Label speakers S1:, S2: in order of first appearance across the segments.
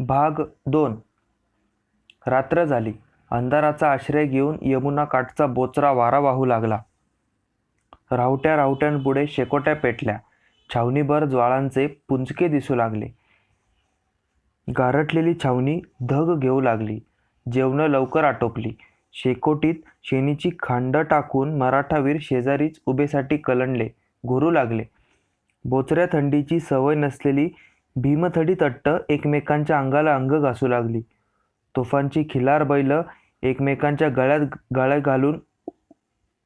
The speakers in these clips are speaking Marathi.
S1: भाग 2. रात्र झाली. अंधाराचा आश्रय घेऊन यमुना काठचा बोचरा वारा वाहू लागला. रावट्या रावट्यांपुढे शेकोट्या पेटल्या. छावणीभर ज्वाळांचे पुंजके दिसू लागले. गारठलेली छावणी धग घेऊ लागली. जेवणं लवकर आटोपली. शेकोटीत शेणीची खांड टाकून मराठावीर शेजारीच उभेसाठी कलंडले, घोरू लागले. बोचऱ्या थंडीची सवय नसलेली भीमथडी तट्ट एकमेकांच्या अंगाला अंग घासू लागली. तोफांची खिलार बैल एकमेकांच्या गळ्यात गळे घालून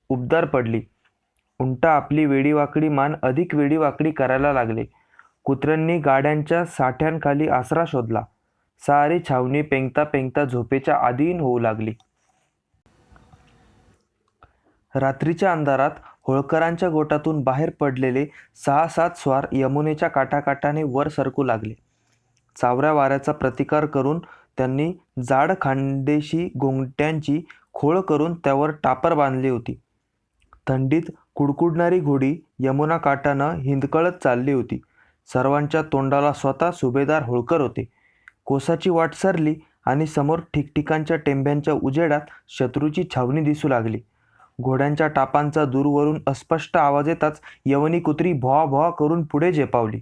S1: उबदार पडली. उंटा आपली वेडीवाकडी मान अधिक वेडीवाकडी करायला लागले. कुत्र्यांनी गाड्यांच्या साठ्यांखाली आसरा शोधला. सारी छावणी पेंगता पेंगता झोपेच्या अधीन होऊ लागली. रात्रीच्या अंधारात होळकरांच्या गोटातून बाहेर पडलेले 6-7 स्वार यमुनेच्या काठाकाठाने वर सरकू लागले. चावऱ्या वाऱ्याचा प्रतिकार करून त्यांनी जाड खांदेशी गोंगट्यांची खोळ करून त्यावर टापर बांधली होती. थंडीत कुडकुडणारी घोडी यमुना काठानं हिंदकळत चालली होती. सर्वांच्या तोंडाला स्वतः सुभेदार होळकर होते. कोसाची वाट सरली आणि समोर ठिकठिकाणच्या टेंब्यांच्या उजेडात शत्रूची छावणी दिसू लागली. घोड्यांच्या टापांचा दूरवरून अस्पष्ट आवाज येताच यवनी कुत्री भॉ भॉ करून पुढे झेपावली.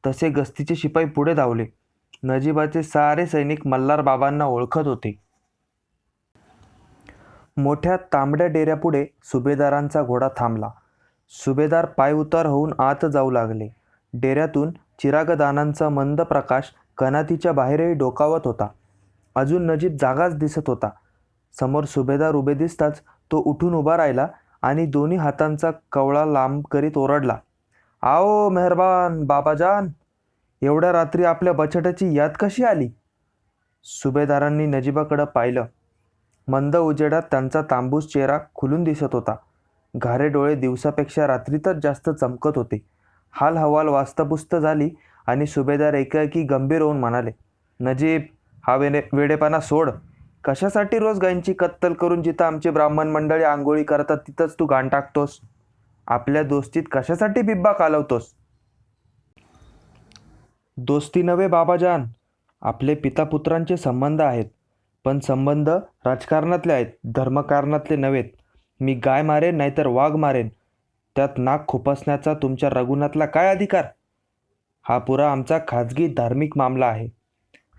S1: तसे गस्तीचे शिपाई पुढे धावले. नजीबाचे सारे सैनिक मल्हार बाबांना ओळखत होते. मोठ्या तांबड्या डेऱ्यापुढे सुभेदारांचा घोडा थांबला. सुभेदार पायउतार होऊन आत जाऊ लागले. डेऱ्यातून चिरागदानांचा मंद प्रकाश कनातीच्या बाहेरही डोकावत होता. अजून नजीब जागाच दिसत होता. समोर सुभेदार उभे दिसताच तो उठून उभा राहिला आणि दोन्ही हातांचा कवळा लांब करीत ओरडला, आओ मेहरबान बाबाजान, एवढ्या रात्री आपल्या बछड्याची याद कशी आली? सुभेदारांनी नजीबाकडं पाहिलं. मंद उजेडात त्यांचा तांबूस चेहरा खुलून दिसत होता. घारे डोळे दिवसापेक्षा रात्रीतच जास्त चमकत होते. हाल हवाल वास्तपुस्त झाली आणि सुभेदार एकाएकी गंभीर होऊन म्हणाले, नजीब, हा वेडेपणा सोड. कशासाठी रोज गायींची कत्तल करून जिथं आमची ब्राह्मण मंडळी आंघोळी करतात तिथंच तू घाण टाकतोस? आपल्या दोस्तीत कशासाठी बिब्बा कालवतोस? दोस्ती नव्हे बाबाजान, आपले पितापुत्रांचे संबंध आहेत. पण संबंध राजकारणातले आहेत, धर्मकारणातले नव्हेत. मी गाय मारेन नाहीतर वाघ मारेन, त्यात नाक खुपसण्याचा तुमच्या रघुनाथला काय अधिकार? हा पुरा आमचा खाजगी धार्मिक मामला आहे.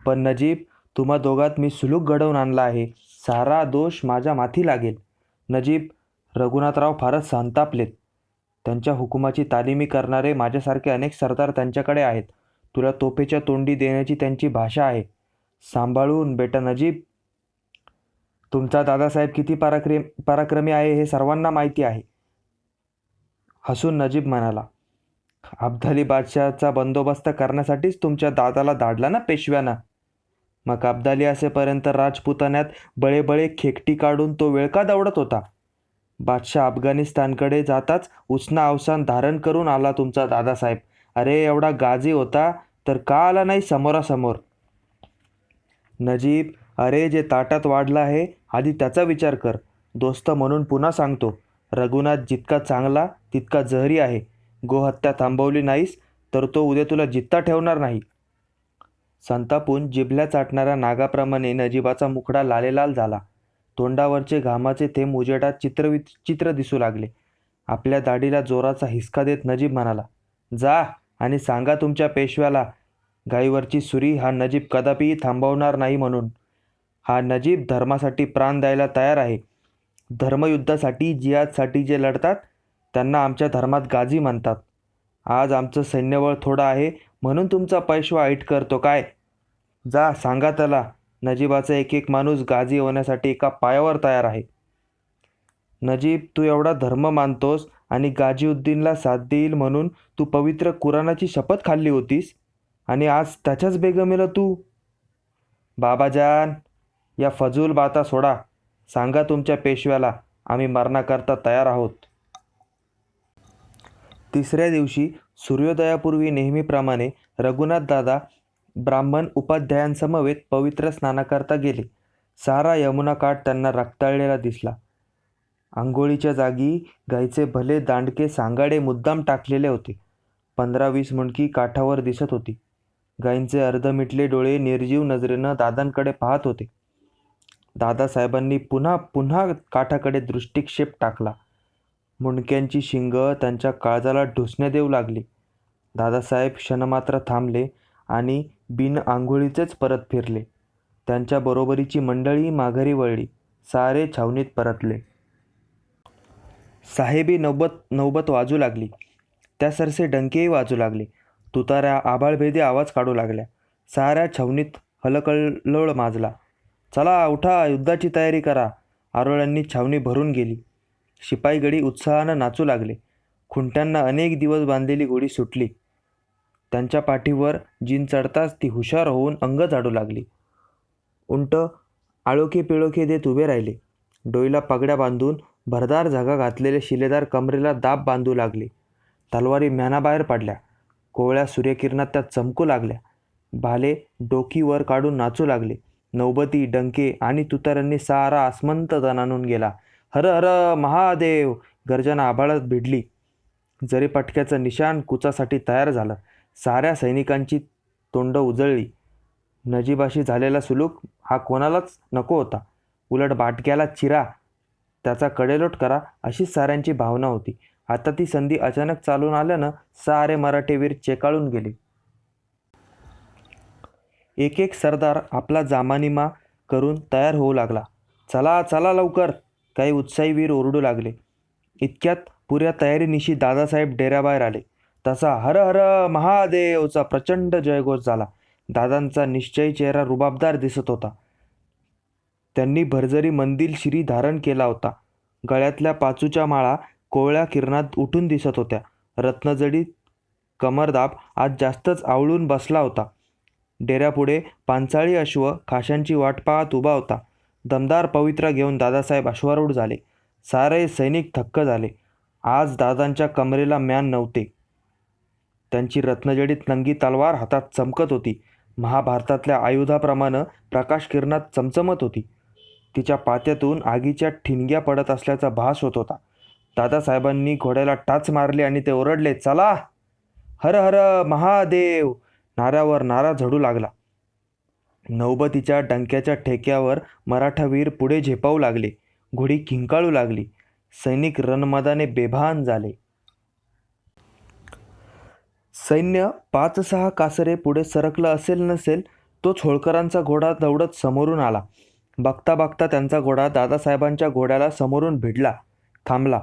S1: पण नजीब, तुम्हा दोघात मी सुलूक घडवून आणला आहे. सारा दोष माझ्या माथी लागेल. नजीब, रघुनाथराव फारच संतापलेत. त्यांच्या हुकुमाची तालिमी करणारे माझ्यासारखे अनेक सरदार त्यांच्याकडे आहेत. तुला तोफेच्या तोंडी देण्याची त्यांची भाषा आहे. सांभाळून बेटा नजीब. तुमचा दादासाहेब किती पराक्रमी आहे हे सर्वांना माहिती आहे. हसून नजीब म्हणाला, अब्दाली बादशाहचा बंदोबस्त करण्यासाठीच तुमच्या दादाला धाडला ना पेशव्यानं. मग अब्दाली असेपर्यंत राजपुतान्यात बळेबळे खेकटी काढून तो वेळ का दौडत होता? बादशाह अफगाणिस्तानकडे जाताच उसना अवसान धारण करून आला तुमचा दादासाहेब. अरे एवढा गाजी होता तर का आला नाही समोरासमोर? नजीब, अरे जे ताटात वाढलं आहे आधी त्याचा विचार कर. दोस्त म्हणून पुन्हा सांगतो, रघुनाथ जितका चांगला तितका जहरी आहे. गोहत्या थांबवली नाहीस तर तो उद्या तुला जित्ता ठेवणार नाही. संतापून जिभल्या चाटणाऱ्या नागाप्रमाणे नजीबाचा मुखडा लालेलाल झाला. तोंडावरचे घामाचे थेंब उजेडात चित्र दिसू लागले. आपल्या दाढीला जोराचा हिसका देत नजीब म्हणाला, जा आणि सांगा तुमच्या पेशव्याला गाईवरची सुरी हा नजीब कदापिही थांबवणार नाही म्हणून. हा नजीब धर्मासाठी प्राण द्यायला तयार आहे. धर्मयुद्धासाठी जिहादसाठी जे लढतात त्यांना आमच्या धर्मात गाजी म्हणतात. आज आमचं सैन्यबळ थोडं आहे म्हणून तुमचा पेशवा ऐट करतो काय? जा सांगा त्याला, नजीबाचा एक एक माणूस गाजी होण्यासाठी एका पायावर तयार आहे. नजीब, तू एवढा धर्म मानतोस आणि गाजीउद्दीनला साथ देईल म्हणून तू पवित्र कुराणाची शपथ खाल्ली होतीस आणि आज त्याच्याच बेगमेला तू. बाबाजान, या फजूल बाता सोडा. सांगा तुमच्या पेशव्याला आम्ही मरणाकरता तयार आहोत. तिसऱ्या दिवशी सूर्योदयापूर्वी नेहमीप्रमाणे रघुनाथ दादा ब्राह्मण उपाध्यायांसमवेत पवित्र स्नानाकरता गेले. सारा यमुना काठ त्यांना रक्ताळलेला दिसला. आंघोळीच्या जागी गाईचे भले दांडके सांगाडे मुद्दाम टाकलेले होते. 15-20 मुंडकी काठावर दिसत होती. गायींचे अर्धमिटले डोळे निर्जीव नजरेनं दादांकडे पाहत होते. दादासाहेबांनी पुन्हा पुन्हा काठाकडे दृष्टिक्षेप टाकला. मुंडक्यांची शिंगं त्यांच्या काळजाला ढुसण्या देऊ लागली. दादासाहेब क्षणमात्र थांबले आणि बिन आंघोळीचेच परत फिरले. त्यांच्या बरोबरीची मंडळी माघारी वळली. सारे छावणीत परतले. साहेबी नौबत वाजू लागली. त्या सरसे डंकेही वाजू लागले. तुताऱ्या आभाळभेदी आवाज काढू लागल्या. साऱ्या छावणीत हलकल्लोळ माजला. चला उठा, युद्धाची तयारी करा. आरोळ्यांनी छावणी भरून गेली. शिपाईगडी उत्साहानं नाचू लागले. खुंट्यांना अनेक दिवस बांधलेली गोडी सुटली. त्यांच्या पाठीवर जिन चढताच ती हुशार होऊन अंग झाडू लागली. उंट आळोखे पिळोखे देत उभे राहिले. डोईला पगड्या बांधून भरदार झगा घातलेले शिलेदार कमरेला दाब बांधू लागले. तलवारी म्यानाबाहेर पडल्या. कोवळ्या सूर्यकिरणात त्या चमकू लागल्या. भाले डोकी वर काढून नाचू लागले. नौबती, डंके आणि तुताऱ्यांनी सारा आसमंत दणाणून गेला. हर हर महादेव गर्जना आभाळात भिडली. जरी पटक्याचं निशाण कुचासाठी तयार झालं. साऱ्या सैनिकांची तोंड उजळली. नजीबाशी झालेला सुलूक हा कोणालाच नको होता. उलट बाटक्याला चिरा, त्याचा कडेलोट करा अशीच साऱ्यांची भावना होती. आता ती संधी अचानक चालून आल्यानं सारे मराठे वीर चेकाळून गेले. एक एक सरदार आपला जामानिमा करून तयार होऊ लागला. चला चला लवकर, काही उत्साही वीर ओरडू लागले. इतक्यात पुऱ्या तयारीनिशी दादासाहेब डेऱ्याबाहेर आले. तसा हर हर महादेवचा प्रचंड जयघोष झाला. दादांचा निश्चयी चेहरा रुबाबदार दिसत होता. त्यांनी भरजरी मंदिल शिरी धारण केला होता. गळ्यातल्या पाचूच्या माळा कोवळ्या किरणात उठून दिसत होत्या. रत्नजडीत कमरदाब आज जास्तच आवळून बसला होता. डेऱ्यापुढे पांचाळी अश्व खाशांची वाट पाहत उभा होता. दमदार पवित्रा घेऊन दादासाहेब अश्वारूढ झाले. सारे सैनिक थक्क झाले. आज दादांच्या कमरेला म्यान नव्हते. त्यांची रत्नजडीत नंगी तलवार हातात चमकत होती. महाभारतातल्या आयुधाप्रमाणे प्रकाश किरणात चमचमत होती. तिच्या पात्यातून आगीच्या ठिणग्या पडत असल्याचा भास होत होता. दादासाहेबांनी घोड्याला टाच मारली आणि ते ओरडले, चला. हर हर महादेव नाऱ्यावर नारा झडू लागला. नौबतीच्या डंक्याच्या ठेक्यावर मराठा वीर पुढे झेपावू लागले. घोडी किंकाळू लागली. सैनिक रणमदाने बेभान झाले. सैन्य 5-6 कासरे पुढे सरकलं असेल नसेल तोच होळकरांचा घोडा दौडत समोरून आला. बघता बघता त्यांचा घोडा दादासाहेबांच्या घोड्याला समोरून भिडला, थांबला.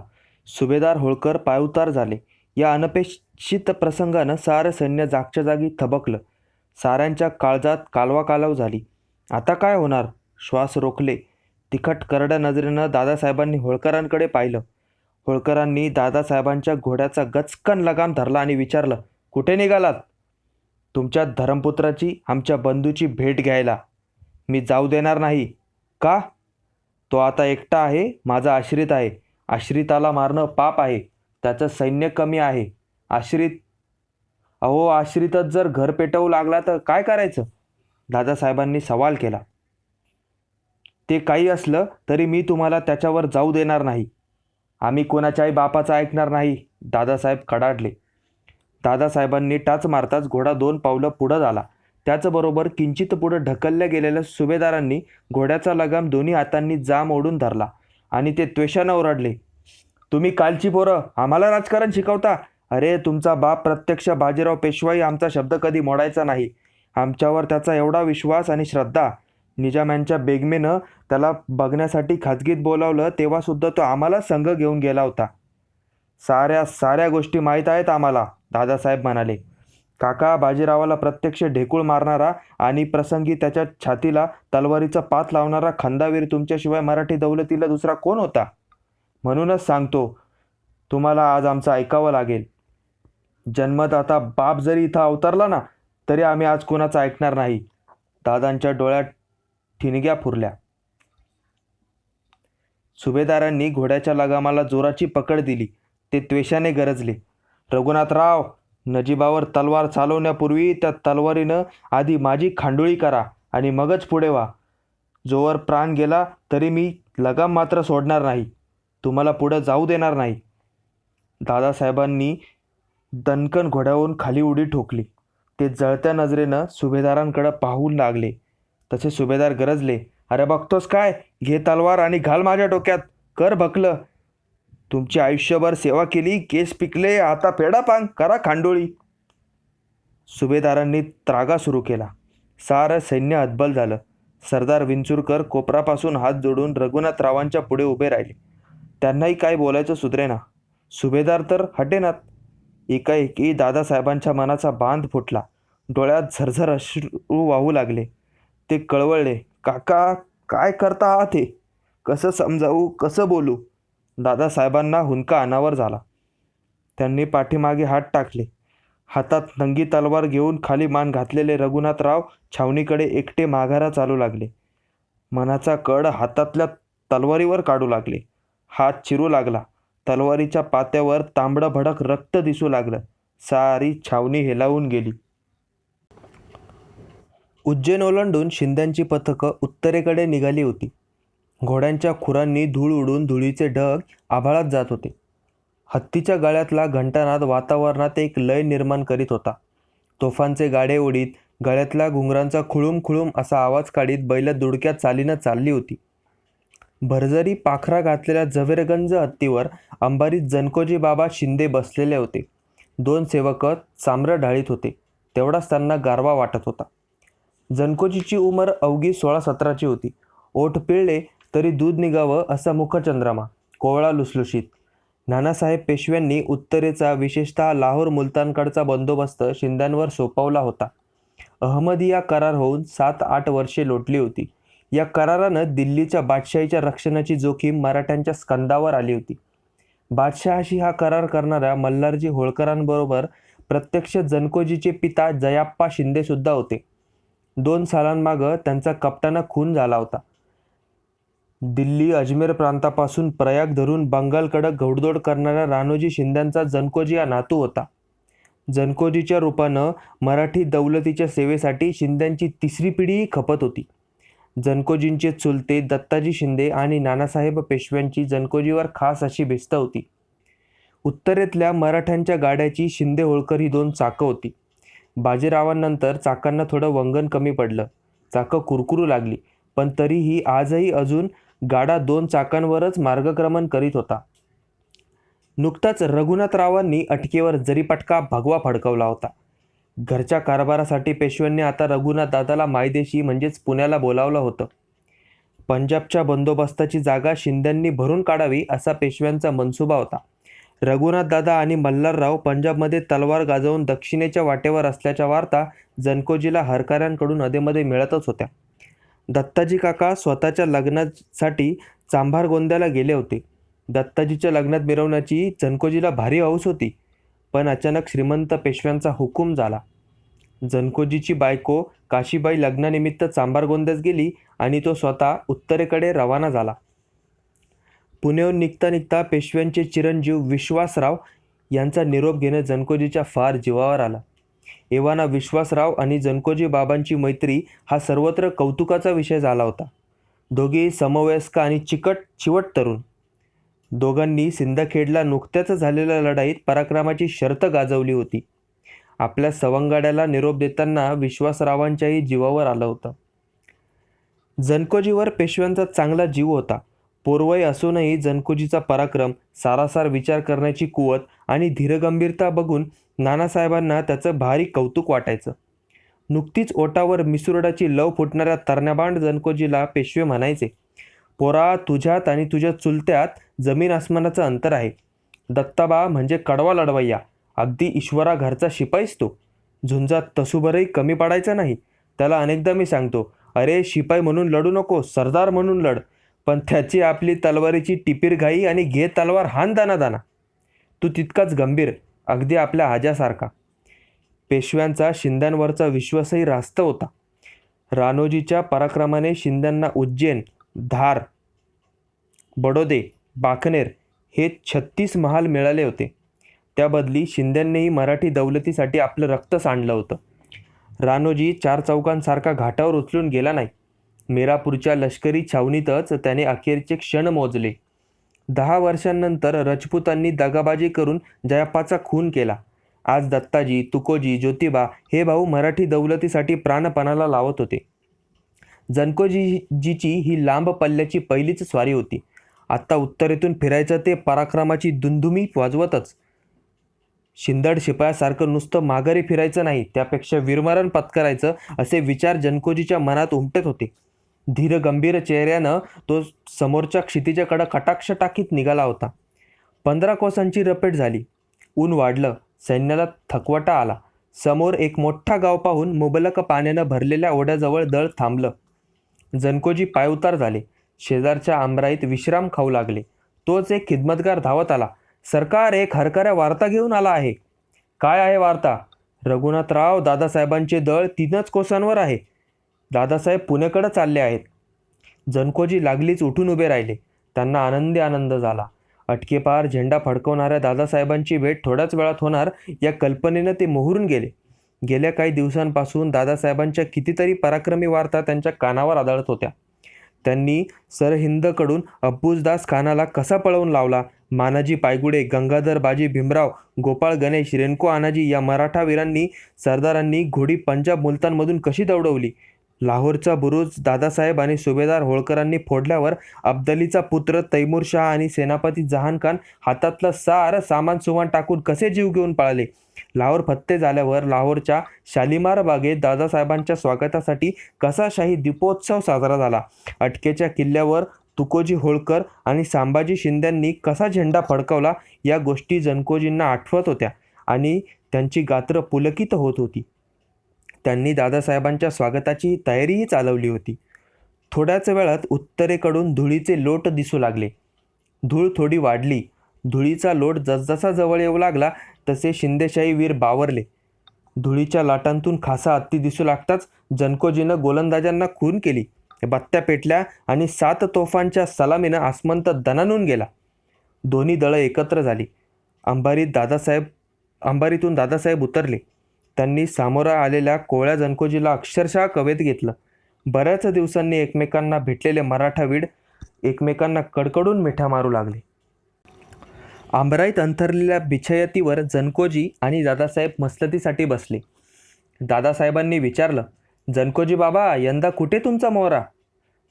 S1: सुभेदार होळकर पायउतार झाले. या अनपेक्षित प्रसंगानं सारं सैन्य जागच्या जागी थबकलं. साऱ्यांच्या काळजात कालवाकालव झाली. आता काय होणार? श्वास रोखले. तिखट करड्या नजरेनं दादासाहेबांनी होळकरांकडे पाहिलं. होळकरांनी दादासाहेबांच्या घोड्याचा गचकन लगाम धरला आणि विचारलं, कुठे निघालात? तुमच्या धर्मपुत्राची, आमच्या बंधूची भेट घ्यायला. मी जाऊ देणार नाही. का? तो आता एकटा आहे, माझा आश्रित आहे. आश्रिताला मारणं पाप आहे. त्याचं सैन्य कमी आहे. अहो आश्रितच जर घर पेटवू लागला तर काय करायचं? दादासाहेबांनी सवाल केला. ते काही असलं तरी मी तुम्हाला त्याच्यावर जाऊ देणार नाही. आम्ही कोणाच्याही बापाचं ऐकणार नाही. दादासाहेब कडाडले. दादासाहेबांनी टाच मारताच घोडा 2 पावलं पुढं झाला. त्याचबरोबर किंचित पुढं ढकलल्या गेलेल्या सुभेदारांनी घोड्याचा लगाम दोन्ही हातांनी जाम ओढून धरला आणि ते त्वेषानं ओरडले, तुम्ही कालची पोरं आम्हाला राजकारण शिकवता? अरे तुमचा बाप प्रत्यक्ष बाजीराव पेशवाई आमचा शब्द कधी मोडायचा नाही. आमच्यावर त्याचा एवढा विश्वास आणि श्रद्धा. निजामांच्या बेगमेनं त्याला बघण्यासाठी खाजगीत बोलावलं तेव्हासुद्धा तो आम्हाला संघ घेऊन गेला होता. साऱ्या गोष्टी माहीत आहेत आम्हाला, दादासाहेब म्हणाले. काका, बाजीरावाला प्रत्यक्ष ढेकूळ मारणारा आणि प्रसंगी त्याच्या छातीला तलवारीचा पात लावणारा खंदावीर तुमच्याशिवाय मराठी दौलतीला दुसरा कोण होता? म्हणूनच सांगतो, तुम्हाला आज आमचं ऐकावं लागेल. जन्मदाता बाप जरी इथं अवतरला ना तरी आम्ही आज कोणाचं ऐकणार नाही. दादांच्या डोळ्यात ठिणग्या फुरल्या. सुभेदारांनी घोड्याच्या लगामाला जोराची पकड दिली. ते त्वेषाने गरजले, रघुनाथराव, नजीबावर तलवार चालवण्यापूर्वी त्या तलवारीनं आधी माझी खांडोळी करा आणि मगच पुढे व्हा. जोवर प्राण गेला तरी मी लगाम मात्र सोडणार नाही. तुम्हाला पुढं जाऊ देणार नाही. दादासाहेबांनी दणकन घोड्यावरून खाली उडी ठोकली. ते जळत्या नजरेनं सुभेदारांकडे पाहू लागले. तसे सुभेदार गरजले, अरे बघतोस काय, घे तलवार आणि घाल माझ्या डोक्यात, कर भकलं. तुमची आयुष्यभर सेवा केली, केस पिकले, आता पेडा पांग, करा खांडोळी. सुभेदारांनी त्रागा सुरू केला. सारं सैन्य हतबल झालं. सरदार विंचुरकर कोपरापासून हात जोडून रघुनाथरावांच्या पुढे उभे राहिले. त्यांनाही काय बोलायचं सुधरेना. सुभेदार तर हटेनात. एकाएकी दादासाहेबांच्या मनाचा बांध फुटला. डोळ्यात झरझर अश्रू वाहू लागले. ते कळवळले, काका काय करता आहात हे? कसं समजावू, कसं बोलू? दादासाहेबांना हुंदका अनावर झाला. त्यांनी पाठीमागे हात टाकले. हातात नंगी तलवार घेऊन खाली मान घातलेले रघुनाथराव छावणीकडे एकटे माघारा चालू लागले. मनाचा कड हातातल्या तलवारीवर काढू लागले. हात चिरू लागला. तलवारीच्या पात्यावर तांबडं भडक रक्त दिसू लागलं. सारी छावणी हेलावून गेली. उज्जैन ओलांडून शिंद्यांची पथकं उत्तरेकडे निघाली होती. घोड्यांच्या खुरांनी धूळ उडून धुळीचे ढग आभाळात जात होते. हत्तीच्या गळ्यातला घंटानाद वातावरणात एक लय निर्माण करीत होता. तोफांचे गाडे ओढीत, गळ्यातल्या घुंगरांचा खुळूम खुळूम असा आवाज काढीत बैल दुडक्या चालीनं चालली होती. भरजरी पाखरा घातलेल्या झवेरगंज हत्तीवर अंबारीत जनकोजी बाबा शिंदे बसलेले होते. 2 सेवक चांब्र ढाळीत होते. तेवढाच त्यांना गारवा वाटत होता. जनकोजीची उमर अवघी 16-17ची होती. ओठ पिळले तरी दूध निघावं असा मुखचंद्रमा, कोवळा लुसलुशीत. नानासाहेब पेशव्यांनी उत्तरेचा, विशेषतः लाहोर मुलतानकडचा बंदोबस्त शिंद्यांवर सोपवला होता. अहमदिया करार होऊन 7-8 वर्षे लोटली होती. या करारानं दिल्लीच्या बादशाहीच्या रक्षणाची जोखीम मराठ्यांच्या स्कंदावर आली होती. बादशहाशी हा करार करणाऱ्या मल्हारजी होळकरांबरोबर प्रत्यक्ष जनकोजीचे पिता जयाप्पा शिंदेसुद्धा होते. 2 सालांमागं त्यांचा कपटानं खून झाला होता. दिल्ली अजमेर प्रांतापासून प्रयाग धरून बंगालकडं घौडदौड करणाऱ्या राणोजी शिंद्यांचा जनकोजी हा नातू होता. जनकोजीच्या रूपानं मराठी दौलतीच्या सेवेसाठी शिंद्यांची 3री पिढीही खपत होती. जनकोजींचे चुलते दत्ताजी शिंदे आणि नानासाहेब पेशव्यांची जनकोजीवर खास अशी भिस्त होती. उत्तरेतल्या मराठ्यांच्या गाड्याची शिंदे होळकर ही 2 चाकं होती. बाजीरावांनंतर चाकांना थोडं वंगण कमी पडलं. चाकं कुरकुरू लागली, पण तरीही आजही अजून गाडा 2 चाकांवरच मार्गक्रमण करीत होता. नुकताच रघुनाथरावांनी अटकेवर जरीपटका भगवा फडकवला होता. घरच्या कारभारासाठी पेशव्यांनी आता रघुनाथ दादाला मायदेशी म्हणजेच पुण्याला बोलावलं होतं. पंजाबच्या बंदोबस्ताची जागा शिंद्यांनी भरून काढावी असा पेशव्यांचा मनसुबा होता. रघुनाथ दादा आणि मल्हारराव पंजाबमध्ये तलवार गाजवून दक्षिणेच्या वाटेवर असल्याच्या वार्ता जनकोजीला हरकाऱ्यांकडून अधेमध्ये मिळतच होत्या. दत्ताजी काका स्वतःच्या लग्नासाठी चांभारगोंद्याला गेले होते. दत्ताजीच्या लग्नात मिरवण्याची जनकोजीला भारी हौस होती. पण अचानक श्रीमंत पेशव्यांचा हुकूम झाला. जनकोजीची बायको काशीबाई लग्नानिमित्त चांभारगोंद्यास गेली आणि तो स्वतः उत्तरेकडे रवाना झाला. पुण्याहून निघता निघता पेशव्यांचे चिरंजीव विश्वासराव यांचा निरोप घेणं जनकोजीच्या फार जीवावर आला. एव्हाना विश्वासराव आणि जनकोजी बाबांची मैत्री हा सर्वत्र कौतुकाचा विषय झाला होता. दोघेही समवयस्क आणि चिवट तरुण. दोघांनी सिंदखेडला नुकत्याच झालेल्या लढाईत पराक्रमाची शर्त गाजवली होती. आपल्या सवंगाड्याला निरोप देताना विश्वासरावांच्याही जीवावर आलं होतं. जनकोजीवर पेशव्यांचा चांगला जीव होता. पोरवय असूनही जनकोजीचा पराक्रम, सारासार विचार करण्याची कुवत आणि धीरगंभीरता बघून नानासाहेबांना त्याचं भारी कौतुक वाटायचं. नुकतीच ओटावर मिसुरडाची लव फुटणाऱ्या तरण्याबांड जनकोजीला पेशवे म्हणायचे, पोरा, तुझ्यात आणि तुझ्या चुलत्यात जमीन आसमानाचं अंतर आहे. दत्ताबा म्हणजे कडवा लढवय्या, अगदी ईश्वरा घरचा शिपाईच तो. झुंजात तसूभरही कमी पडायचा नाही. त्याला अनेकदा मी सांगतो, अरे शिपाई म्हणून लढू नको, सरदार म्हणून लढ. पण त्याची आपली तलवारीची टिपीर घाई आणि घे तलवार हान दाना दाना. तू तितकाच गंभीर, अगदी आपल्या आज्यासारखा. पेशव्यांचा शिंद्यांवरचा विश्वासही रास्त होता. राणोजीच्या पराक्रमाने शिंद्यांना उज्जैन, धार, बडोदे, बाखनेर हे 36 महाल मिळाले होते. त्याबदली शिंद्यांनीही मराठी दौलतीसाठी आपलं रक्त सांडलं होतं. राणोजी 4 चौकांसारखा घाटावर उचलून गेला नाही. मीरापूरच्या लष्करी छावणीतच त्याने अखेरचे क्षण मोजले. 10 वर्षांनंतर राजपुतांनी दगाबाजी करून जयाप्पाचा खून केला. आज दत्ताजी, तुकोजी, ज्योतिबा हे भाऊ मराठी दौलतीसाठी प्राणपणाला लावत होते. जनकोजीची ही लांब पल्ल्याची पहिलीच स्वारी होती. आत्ता उत्तरेतून फिरायचं ते पराक्रमाची दुमदुमी वाजवतच. शिंदड शिपायासारखं नुसतं माघारी फिरायचं नाही, त्यापेक्षा वीरमरण पत्करायचं असे विचार जनकोजीच्या मनात उमटत होते. धीर गंभीर चेहऱ्यानं तो समोरच्या क्षितिजाकडे कटाक्ष टाकीत निघाला होता. 15 कोसांची रपेट झाली. ऊन वाढलं. सैन्याला थकवाटा आला. समोर एक मोठा गाव पाहून मुबलक पाण्यानं भरलेल्या ओढ्याजवळ दळ थांबलं. जनकोजी पायउतार झाले. शेजारच्या आमराईत विश्राम खाऊ लागले. तोच एक खिदमतगार धावत आला. सरकार एक हरकऱ्या वार्ता घेऊन आला आहे. काय आहे वार्ता? रघुनाथराव दादासाहेबांचे दळ 3च कोसांवर आहे. दादासाहेब पुण्याकडे चालले आहेत. जनकोजी लागलीच उठून उभे राहिले. त्यांना आनंदी आनंद झाला. अटकेपार झेंडा फडकवणाऱ्या दादासाहेबांची भेट थोड्याच वेळात होणार या कल्पनेनं ते मोहरून गेले. गेल्या काही दिवसांपासून दादासाहेबांच्या कितीतरी पराक्रमी वार्ता त्यांच्या कानावर आदळत होत्या. त्यांनी सरहिंदकडून अब्बुसदास खानाला कसा पळवून लावला, मानाजी पायगुडे, गंगाधर बाजी भीमराव, गोपाळ गणेश, रेणको आनाजी या मराठा वीरांनी सरदारांनी घोडी पंजाब मुलतानमधून कशी दौडवली, लाहोरचा बुरुज दादासाहेब आणि सुभेदार होळकरांनी फोडल्यावर अब्दालीचा पुत्र तैमूरशाह आणि सेनापती जहानखान हातातलं सारं सामान सुमान टाकून कसे जीव घेऊन पळाले, लाहोर फत्ते झाल्यावर लाहोरच्या शालिमार बागेत दादासाहेबांच्या स्वागतासाठी कसा शाही दीपोत्सव साजरा झाला, अटकेच्या किल्ल्यावर तुकोजी होळकर आणि संभाजी शिंद्यांनी कसा झेंडा फडकवला, या गोष्टी जनकोजींना आठवत होत्या आणि त्यांची गात्र पुलकित होत होती. त्यांनी दादासाहेबांच्या स्वागताची तयारीही चालवली होती. थोड्याच वेळात उत्तरेकडून धुळीचे लोट दिसू लागले. धूळ थोडी वाढली. धुळीचा लोट जसजसा जवळ येऊ लागला तसे शिंदेशाही वीर बावरले. धुळीच्या लाटांतून खासा हत्ती दिसू लागताच जनकोजीनं गोलंदाजांना खून केली. बत्त्या पेटल्या आणि 7 तोफांच्या सलामीनं आसमंत दणाणून गेला. दोन्ही दळं एकत्र झाली. अंबारीतून दादासाहेब उतरले. त्यांनी सामोरा आलेल्या कोवळ्या जनकोजीला अक्षरशः कवेत घेतलं. बऱ्याच दिवसांनी एकमेकांना भेटलेले मराठा वीर एकमेकांना कडकडून मिठा मारू लागले. आंबराईत अंथरलेल्या बिछायतीवर जनकोजी आणि दादासाहेब मसलतीसाठी बसले. दादासाहेबांनी विचारलं, जनकोजी बाबा, यंदा कुठे तुमचा मोहरा?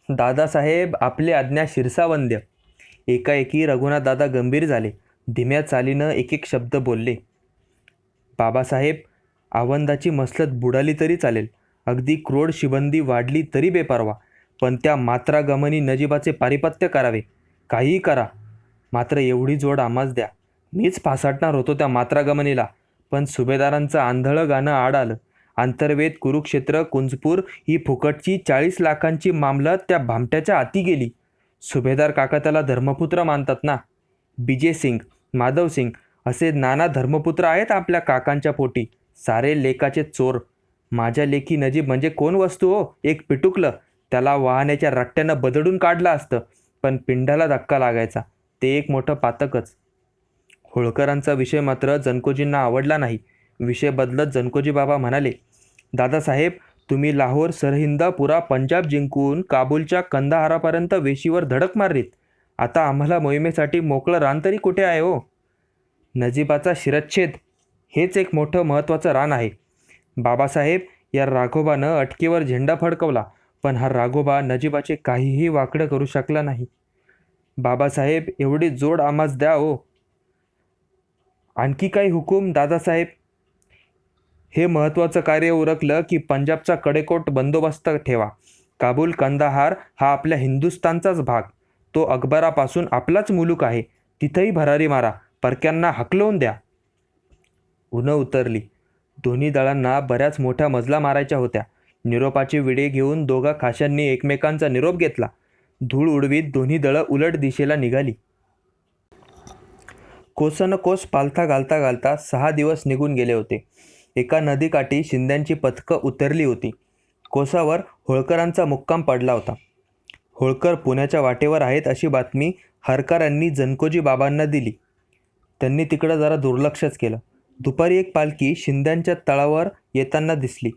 S1: दादासाहेब, आपले आज्ञा शिरसावंद्य. एकाएकी रघुनाथ दादा गंभीर झाले. धीम्या चालीनं एक एक शब्द बोलले. बाबासाहेब, आवंदाची मसलत बुडाली तरी चालेल, अगदी क्रोड शिबंदी वाढली तरी बेपरवा, पण त्या मात्रागमनी नजीबाचे पारिपत्य करावे. काहीही करा, मात्र एवढी जोड आम्हाच द्या. मीच फासाटणार होतो त्या मात्रागमनीला, पण सुभेदारांचं आंधळं गाणं आड आलं. आंतरवेद, कुरुक्षेत्र, कुंजपूर ही फुकटची 40 लाखांची मामलत त्या भामट्याच्या हाती गेली. सुभेदार काका त्याला धर्मपुत्र मानतात ना. बिजे सिंग, माधव सिंग असे नाना धर्मपुत्र आहेत आपल्या काकांच्या पोटी. सारे लेकाचे चोर. माझ्या लेकी नजीब म्हणजे कोण वस्तू हो? एक पिटुकलं. त्याला वाहण्याच्या रट्ट्यानं बदडून काढलं असतं, पण पिंडाला धक्का लागायचा. ते एक मोठं पातकच. होळकरांचा विषय मात्र जनकोजींना आवडला नाही. विषय बदलत जनकोजी बाबा म्हणाले, दादासाहेब, तुम्ही लाहोर, सरहिंद, पुरा पंजाब जिंकून काबूलच्या कंदाहारापर्यंत वेशीवर धडक मारलीत. आता आम्हाला मोहिमेसाठी मोकळं रान तरी कुठे आहे हो? नजीबाचा शिरच्छेद हेच एक मोठं महत्त्वाचं रान आहे. बाबासाहेब, या राघोबानं अटकेवर झेंडा फडकवला, पण हा राघोबा नजीबाचे काहीही वाकडं करू शकला नाही. बाबासाहेब, एवढी जोड आम्हाच द्या हो. आणखी काही हुकूम दादासाहेब? हे महत्त्वाचं कार्य उरकलं की पंजाबचा कडेकोट बंदोबस्त ठेवा. काबूल, कंदाहार हा आपल्या हिंदुस्थानचाच भाग. तो अकबरापासून आपलाच मुलूक आहे. तिथंही भरारी मारा. परक्यांना हकलवून द्या. उन्हं उतरली. दोन्ही दळांना बऱ्याच मोठ्या मजला मारायच्या होत्या. निरोपाचे विडे घेऊन दोघा खाशांनी एकमेकांचा निरोप घेतला. धूळ उडवीत दोन्ही दळं उलट दिशेला निघाली. कोसनकोस पालथा घालता घालता 6 दिवस निघून गेले होते. एका नदीकाठी शिंद्यांची पथकं उतरली होती. कोसावर होळकरांचा मुक्काम पडला होता. होळकर पुण्याच्या वाटेवर आहेत अशी बातमी हरकरांनी जनकोजी बाबांना दिली. त्यांनी तिकडं जरा दुर्लक्षच केलं. दुपारी एक पालखी शिंद्यांच्या तळावर येताना दिसली.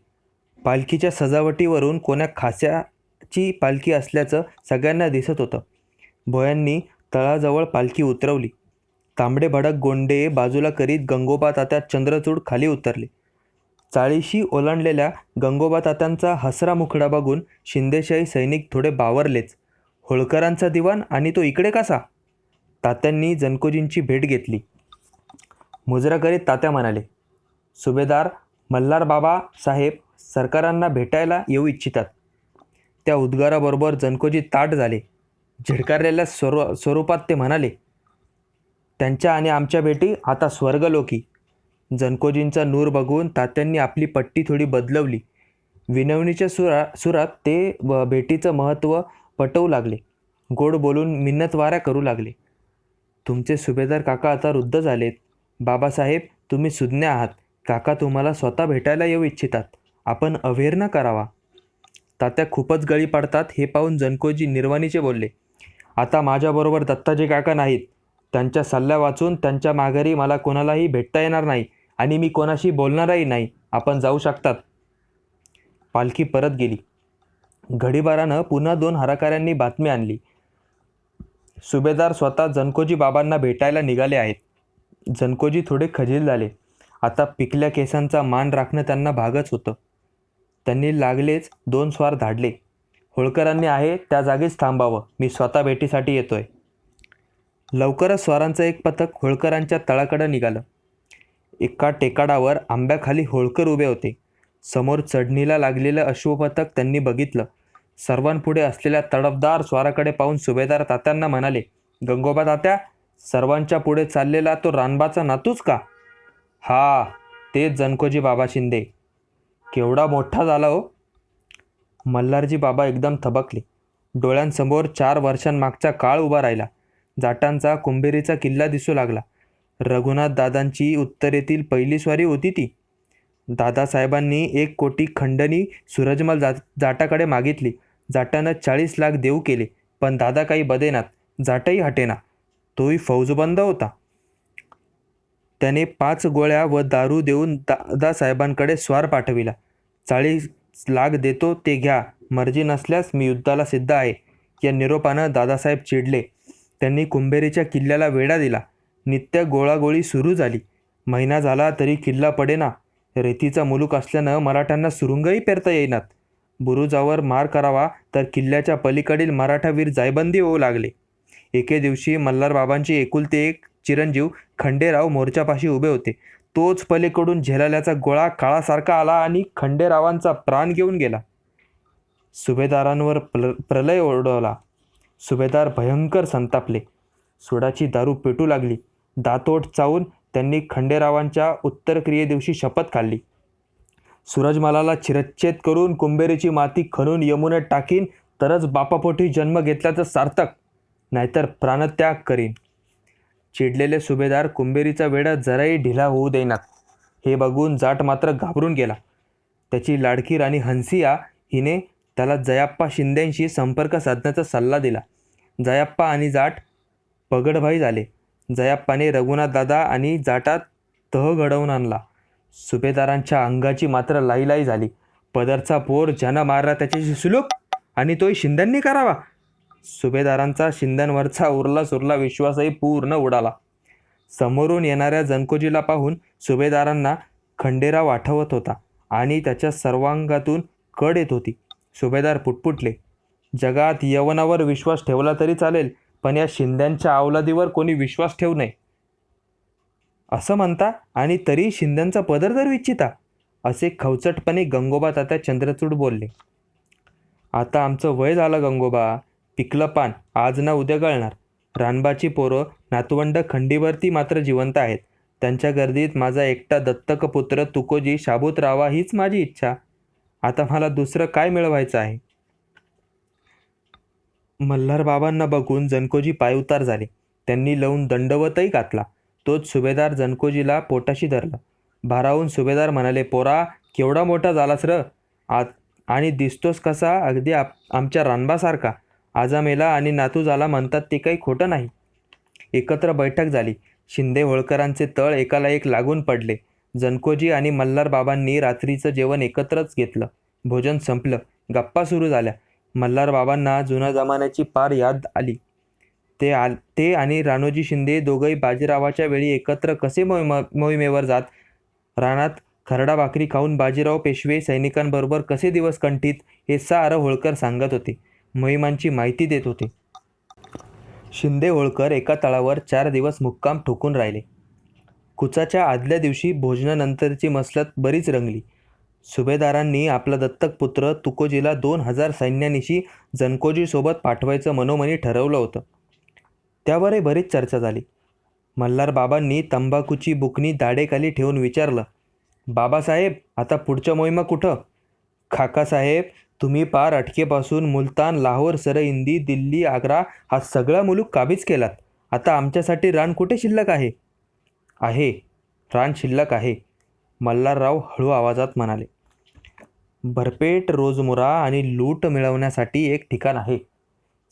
S1: पालखीच्या सजावटीवरून कोण्या खास्याची पालखी असल्याचं सगळ्यांना दिसत होतं. भोयांनी तळाजवळ पालखी उतरवली. तांबडे भडक गोंडे बाजूला करीत गंगोबा तात्या चंद्रचूड खाली उतरले. चाळीशी ओलांडलेल्या गंगोबा तात्यांचा हसरा मुखडा बघून शिंदेशाही सैनिक थोडे बावरलेच. होळकरांचा दिवाण आणि तो इकडे कसा? तात्यांनी जनकोजींची भेट घेतली. मुजरा करीत तात्या म्हणाले, सुभेदार मल्हार बाबा साहेब सरकारांना भेटायला येऊ इच्छितात. त्या उद्गाराबरोबर जनकोजी ताठ झाले. झिडकारलेल्या स्वरूपात ते म्हणाले, त्यांच्या आणि आमच्या भेटी आता स्वर्गलोकी. जनकोजींचा नूर बघून तात्यांनी आपली पट्टी थोडी बदलवली. विनवणीच्या सुरात ते भेटीचं महत्त्व पटवू लागले. गोड बोलून मिन्नतवाऱ्या करू लागले. तुमचे सुभेदार काका आता वृद्ध झालेत. बाबासाहेब तुम्ही सुज्ञ आहात. काका तुम्हाला स्वतः भेटायला येऊ इच्छितात. आपण अवेर न करावा. तात्या खूपच गळी पडतात हे पाहून जनकोजी निर्वाणीचे बोलले, आता माझ्याबरोबर दत्ताजी काका नाहीत. त्यांच्या सल्ल्या वाचून त्यांच्या माघारी मला कोणालाही भेटता येणार नाही आणि मी कोणाशी बोलणारही नाही. आपण जाऊ शकतात. पालखी परत गेली. घडीभरानं पुन्हा 2 हराकाऱ्यांनी बातमी आणली. सुभेदार स्वतः जनकोजी बाबांना भेटायला निघाले आहेत. जनकोजी थोडे खजील झाले. आता पिकल्या केसांचा मान राखणं त्यांना भागच होतं. त्यांनी लागलेच 2 स्वार धाडले. होळकरांनी आहे त्या जागीच थांबावं. मी स्वतः भेटीसाठी येतोय. लवकरच स्वारांचं एक पथक होळकरांच्या तळाकडं निघालं. एका टेकाडावर आंब्याखाली होळकर उभे होते. समोर चढणीला लागलेलं अश्वपथक त्यांनी बघितलं. सर्वांपुढे असलेल्या तडफदार स्वाराकडे पाहून सुभेदार तात्यांना म्हणाले, गंगोबा तात्या, सर्वांच्या पुढे चाललेला तो रानबाचा नातूच का? हा, तेच जनकोजी बाबा शिंदे. केवढा मोठा झाला हो. मल्हारजी बाबा एकदम थबकले. डोळ्यांसमोर 4 वर्षांमागचा काळ उभा राहिला. जाटांचा कुंभेरीचा किल्ला दिसू लागला. रघुनाथ दादांची उत्तरेतील पहिली स्वारी होती ती. दादासाहेबांनी 1 कोटी खंडणी सूरजमल जाटाकडे मागितली. जाटानं 40 लाख देऊ केले, पण दादा काही बदेनात. जाटही हटेना. तोही फौजबंद होता. त्याने 5 गोळ्या व दारू देऊन दादासाहेबांकडे स्वार पाठविला. 40 लाख देतो ते घ्या, मर्जी नसल्यास मी युद्धाला सिद्ध आहे. या निरोपानं दादासाहेब चिडले. त्यांनी कुंभेरीच्या किल्ल्याला वेढा दिला. नित्य गोळागोळी सुरू झाली. महिना झाला तरी किल्ला पडेना. रेतीचा मुलूक असल्यानं मराठ्यांना सुरुंगही पेरता येईनात. बुरुजावर मार करावा तर किल्ल्याच्या पलीकडील मराठा वीर जायबंदी होऊ लागले. एके दिवशी मल्हारबाबांचे एकुलते एक चिरंजीव खंडेराव मोर्चापाशी उभे होते. तोच पलीकडून झेलाल्याचा गोळा काळासारखा आला आणि खंडेरावांचा प्राण घेऊन गेला. सुभेदारांवर प्रलय ओढवला. सुभेदार भयंकर संतापले. सुडाची दारू पेटू लागली. दातोट चावून त्यांनी खंडेरावांच्या उत्तरक्रिये दिवशी शपथ खाल्ली. सूरजमलाला चिरच्छेद करून कुंभेरीची माती खणून यमुनेत टाकीन तरच बापापोटी जन्म घेतल्याचं सार्थक, नाहीतर प्राणत्याग करीन. चिडलेले सुभेदार कुंभेरीचा वेढा जराही ढिला होऊ देईनात. हे बघून जाट मात्र घाबरून गेला. त्याची लाडकी राणी हंसिया हिने त्याला जयाप्पा शिंदेंशी संपर्क साधण्याचा सल्ला दिला. जयाप्पा आणि जाट पगडभाई झाले. जयाप्पाने रघुनाथ दादा आणि जाटात तह घडवून आणला. सुभेदारांच्या अंगाची मात्र लाईलाई झाली. पदरचा पोर ज्यानं मारला त्याच्याशी सुलूक आणि तोही शिंद्यांनी करावा. सुभेदारांचा शिंद्यांवरचा उरला सुरला विश्वासही पूर्ण उडाला. समोरून येणाऱ्या जनकोजीला पाहून सुभेदारांना खंडेराव आठवत होता आणि त्याच्या सर्वांगातून कड येत होती. सुभेदार पुटपुटले, जगात यवनावर विश्वास ठेवला तरी चालेल, पण या शिंद्यांच्या अवलादीवर कोणी विश्वास ठेवू नये असं म्हणता आणि तरी शिंद्यांचा पदर तर इच्छिता, असे खवचटपणे गंगोबा तात्या चंद्रचूड बोलले. आता आमचं वय झालं गंगोबा. पिकलं पान आज ना उद्या गळणार. रानबाची पोरं नातवंड खंडीवरती मात्र जिवंत आहेत. त्यांच्या गर्दीत माझा एकटा दत्तक पुत्र तुकोजी शाबूत राहावा हीच माझी इच्छा. आता मला दुसरं काय मिळवायचं आहे. मल्हार बाबांना बघून जनकोजी पायउतार झाले. त्यांनी लावून दंडवतही घातला. तोच सुभेदार जनकोजीला पोटाशी धरला. भारावून सुभेदार म्हणाले, पोरा केवढा मोठा झालास र आणि दिसतोस कसा अगदी आमच्या रानबासारखा. आजामेला आणि नातू झाला म्हणतात ते काही खोटं नाही. एकत्र बैठक झाली. शिंदे होळकरांचे तळ एकाला एक लागून पडले. जनकोजी आणि मल्हार बाबांनी रात्रीचं जेवण एकत्रच घेतलं. भोजन संपलं. गप्पा सुरू झाल्या. मल्हार बाबांना जुन्या जमान्याची पार याद आली. ते आणि राणोजी शिंदे दोघंही बाजीरावाच्या वेळी एकत्र कसे मोहिमेवर जात, रानात खरडा भाकरी खाऊन बाजीराव पेशवे सैनिकांबरोबर कसे दिवस कंठीत, हे सारं होळकर सांगत होते, मोहिमांची माहिती देत होते. शिंदे होळकर एका तळावर 4 दिवस मुक्काम ठोकून राहिले. कुचाच्या आदल्या दिवशी भोजनानंतरची मसलत बरीच रंगली. सुभेदारांनी आपला दत्तक पुत्र तुकोजीला 2000 सैन्यानिशी जनकोजीसोबत पाठवायचं मनोमनी ठरवलं होतं. त्यावरही बरीच चर्चा झाली. मल्हारबाबांनी तंबाखूची बुकणी दाढेखाली ठेवून विचारलं, बाबासाहेब, आता पुढच्या मोहिमा कुठं? काकासाहेब, तुम्ही पार अटकेपासून मुलतान, लाहोर, सरहिंदी, दिल्ली, आग्रा हा सगळा मुलूक काबीज केलात. आता आमच्यासाठी रान कुठे शिल्लक आहे? आहे, रान शिल्लक आहे, मल्हारराव हळू आवाजात म्हणाले. भरपेट, रोजमुरा आणि लूट मिळवण्यासाठी एक ठिकाण आहे.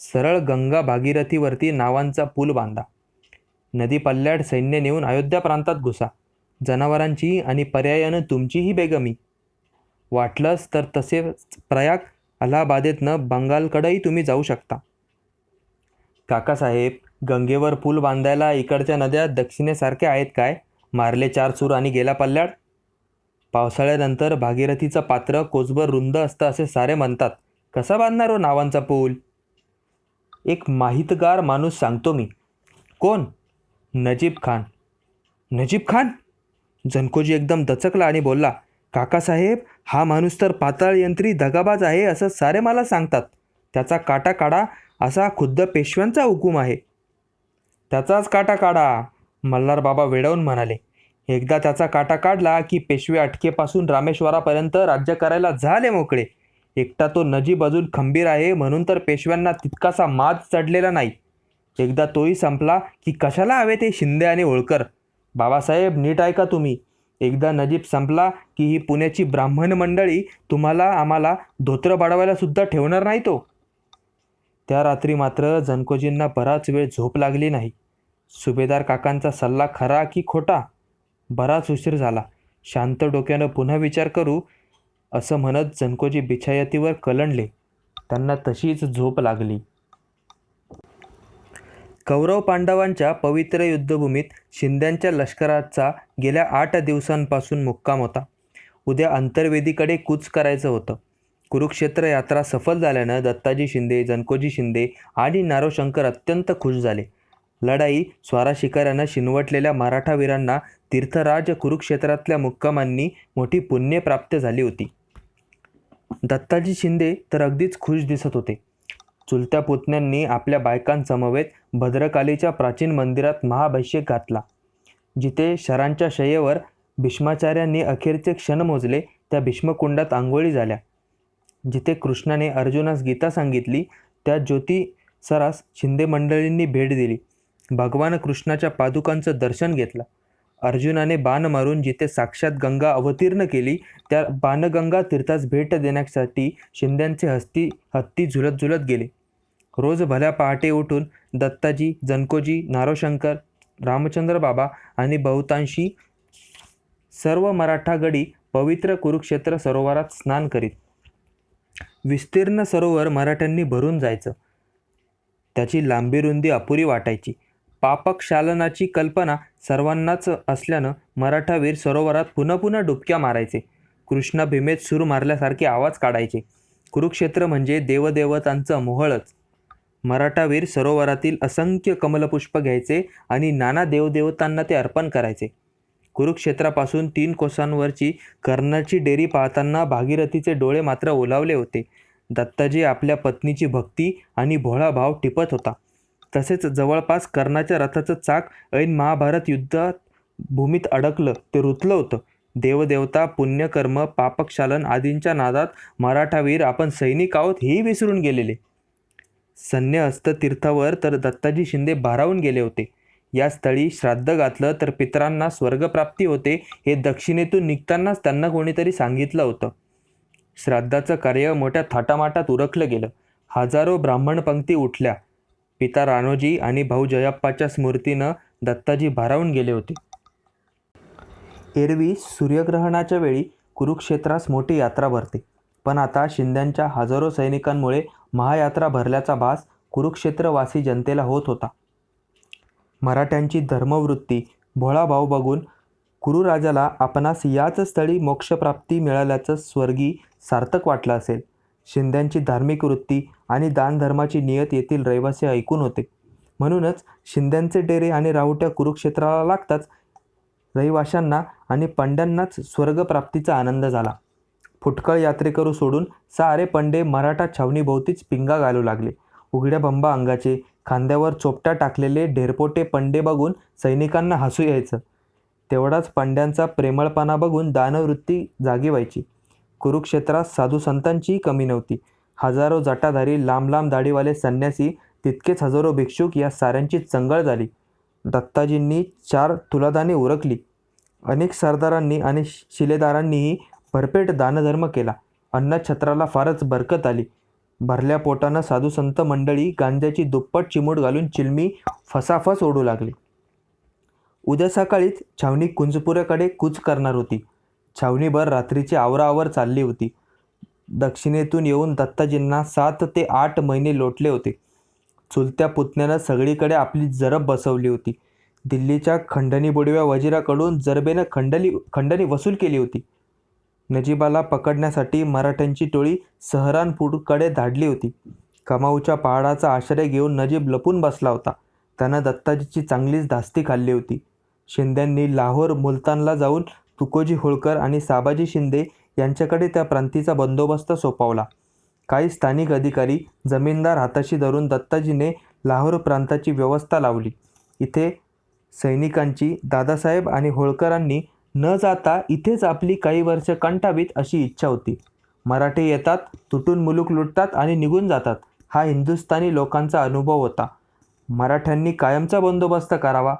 S1: सरळ गंगा भागीरथीवरती नावांचा पूल बांधा. नदी पल्ल्याड सैन्य नेऊन अयोध्या प्रांतात घुसा. जनावरांची आणि पर्यायानं तुमचीही बेगमी. वाटलंच तर तसेच प्रयाग, अलाहाबादेतनं बंगालकडेही तुम्ही जाऊ शकता. काकासाहेब, गंगेवर पूल बांधायला इकडच्या नद्या दक्षिणेसारख्या आहेत काय? मारले 4 सूर आणि गेला पल्ल्याड. पावसाळ्यानंतर भागीरथीचं पात्र कोसभर रुंद असतं असे सारे म्हणतात. कसा बांधणार हो नावांचा पूल? एक माहितगार माणूस सांगतो मी. कोण? नजीब खान. नजीब खान? जनकोजी एकदम दचकला आणि बोलला, काकासाहेब, हा माणूस तर पाताळ यंत्री दगाबाज आहे असं सारे मला सांगतात. त्याचा काटा काढा असा खुद्द पेशव्यांचा हुकूम आहे. त्याचाच काटा काढा, मल्हारबाबा वेडावून म्हणाले. एकदा त्याचा काटा काढला की पेशवे अटकेपासून रामेश्वरापर्यंत राज्य करायला झाले मोकळे. एकटा तो नजीब अजून खंबीर आहे म्हणून तर पेशव्यांना तितकासा माज चढलेला नाही. एकदा तोही संपला की कशाला हवे ते शिंदे आणि होळकर? बाबासाहेब, नीट ऐका तुम्ही. एकदा नजीब संपला की ही पुण्याची ब्राह्मण मंडळी तुम्हाला आम्हाला धोत्र बाळवायला सुद्धा ठेवणार नाही तो. त्या रात्री मात्र जनकोजींना बराच वेळ झोप लागली नाही. सुभेदार काकांचा सल्ला खरा की खोटा? बराच उशीर झाला. शांत डोक्यानं पुन्हा विचार करू असं म्हणत जनकोजी बिछायतीवर कलंडले. त्यांना तशीच झोप लागली. कौरव पांडवांच्या पवित्र युद्धभूमीत शिंद्यांच्या लष्कराचा गेल्या 8 दिवसांपासून मुक्काम होता. उद्या अंतर्वेदीकडे कूच करायचं होतं. कुरुक्षेत्र यात्रा सफल झाल्यानं दत्ताजी शिंदे, जनकोजी शिंदे आणि नारोशंकर अत्यंत खुश झाले. लढाई स्वाराशिकाऱ्यानं शिनवटलेल्या मराठा वीरांना तीर्थराज कुरुक्षेत्रातल्या मुक्कामांनी मोठी पुण्यप्राप्त झाली होती. दत्ताजी शिंदे तर अगदीच खुश दिसत होते. चुलत्या पुतण्यांनी आपल्या बायकांसमवेत भद्रकालीच्या प्राचीन मंदिरात महाभिषेक घातला. जिथे शरांच्या शय्येवर भीष्माचार्यांनी अखेरचे क्षण मोजले त्या भीष्मकुंडात आंघोळी झाल्या. जिथे कृष्णाने अर्जुनास गीता सांगितली त्या ज्योतिसरास शिंदे मंडळींनी भेट दिली. भगवान कृष्णाच्या पादुकांचं दर्शन घेतलं. अर्जुनाने बाण मारून जिथे साक्षात गंगा अवतीर्ण केली त्या बाणगंगा तीर्थास भेट देण्यासाठी शिंद्यांचे हत्ती झुलत झुलत गेले. रोज भल्या पहाटे उठून दत्ताजी, जनकोजी, नारोशंकर, रामचंद्र बाबा आणि बहुतांशी सर्व मराठा गडी पवित्र कुरुक्षेत्र सरोवरात स्नान करीत. विस्तीर्ण सरोवर मराठ्यांनी भरून जायचं. त्याची लांबी रुंदी अपुरी वाटायची. पापक्षालनाची कल्पना सर्वांनाच असल्यानं मराठावीर सरोवरात पुन्हा पुन्हा डुबक्या मारायचे. कृष्णा भीमेत सूर मारल्यासारखे आवाज काढायचे. कुरुक्षेत्र म्हणजे देवदेवतांचं मोहळच. मराठावीर सरोवरातील असंख्य कमलपुष्प घ्यायचे आणि नाना देवदेवतांना ते अर्पण करायचे. कुरुक्षेत्रापासून 3 कोसांवरची कर्णाची डेरी पाहताना भागीरथीचे डोळे मात्र ओलावले होते. दत्ताजी आपल्या पत्नीची भक्ती आणि भोळा भाव टिपत होता. तसेच जवळपास कर्णाच्या रथाचं चाक ऐन महाभारत युद्धात भूमीत अडकलं ते रुतलं होतं. देवदेवता, पुण्यकर्म, पापक्षालन आदींच्या नादात मराठावीर आपण सैनिक आहोत हेही विसरून गेलेले. संन्यहस्त तीर्थावर तर दत्ताजी शिंदे भारावून गेले होते. या स्थळी श्राद्ध घातलं तर पितरांना स्वर्गप्राप्ती होते हे दक्षिणेतून निघतानाच त्यांना कोणीतरी सांगितलं होतं. श्राद्धाचं कार्य मोठ्या थाटामाटात उरकलं गेलं. हजारो ब्राह्मण पंक्ती उठल्या. पिता राणोजी आणि भाऊ जयप्पाच्या स्मृतीनं दत्ताजी भारावून गेले होते. एरवी सूर्यग्रहणाच्या वेळी कुरुक्षेत्रास मोठी यात्रा भरते. पण आता शिंद्यांच्या हजारो सैनिकांमुळे महायात्रा भरल्याचा भास कुरुक्षेत्रवासी जनतेला होत होता. मराठ्यांची धर्मवृत्ती, भोळा भाव बघून कुरुराजाला आपणास याच स्थळी मोक्षप्राप्ती मिळाल्याचं स्वर्गी सार्थक वाटलं असेल. शिंद्यांची धार्मिक वृत्ती आणि दानधर्माची नियत येथील रहिवासी ऐकून होते. म्हणूनच शिंद्यांचे डेरे आणि राहुट्या कुरुक्षेत्राला लागताच रहिवाशांना आणि पंड्यांनाच स्वर्गप्राप्तीचा आनंद झाला. फुटकळ यात्रेकरू सोडून सारे पंडे मराठा छावणीभोवतीच पिंगा घालू लागले. उघड्या बंबा अंगाचे, खांद्यावर चोपट्या टाकलेले ढेरपोटे पंडे बघून सैनिकांना हसू यायचं. तेवढाच पंड्यांचा प्रेमळपणा बघून दानवृत्ती जागी व्हायची. कुरुक्षेत्रात साधू संतांचीही कमी नव्हती. हजारो जटाधारी, लांब लांब दाढीवाले संन्यासी, तितकेच हजारो भिक्षुक, या साऱ्यांची चंगळ झाली. दत्ताजींनी 4 तुलादाने उरकली. अनेक सरदारांनी आणि शिलेदारांनीही भरपेट दानधर्म केला. अन्नछत्राला फारच बरकत आली. भरल्या पोटानं साधुसंत मंडळी गांजाची दुप्पट चिमूट घालून चिलमी फसाफस ओढू लागली. उद्या सकाळीच छावणी कुंजपुऱ्याकडे कूच करणार होती. छावणीभर रात्रीची आवराआवर चालली होती. दक्षिणेतून येऊन दत्ताजींना 7 ते 8 महिने लोटले होते. चुलत्या पुतण्यानं सगळीकडे आपली जरब बसवली होती. दिल्लीच्या खंडणी बुडव्या वजिराकडून जरबेनं खंडणी वसूल केली होती. नजीबाला पकडण्यासाठी मराठ्यांची टोळी सहारनपूरकडे धाडली होती. कमाऊच्या पहाडाचा आश्रय घेऊन नजीब लपून बसला होता. त्यानं दत्ताजीची चांगलीच धास्ती खाल्ली होती. शिंद्यांनी लाहोर, मुलतानला जाऊन तुकोजी होळकर आणि साबाजी शिंदे यांच्याकडे त्या प्रांतीचा बंदोबस्त सोपवला. काही स्थानिक अधिकारी, जमीनदार हाताशी धरून दत्ताजीने लाहोर प्रांताची व्यवस्था लावली. इथे सैनिकांची दादासाहेब आणि होळकरांनी न जाता इथेच आपली काही वर्ष कंठावीत अशी इच्छा होती. मराठे येतात, तुटून मुलूक लुटतात आणि निघून जातात, हा हिंदुस्थानी लोकांचा अनुभव होता. मराठ्यांनी कायमचा बंदोबस्त करावा,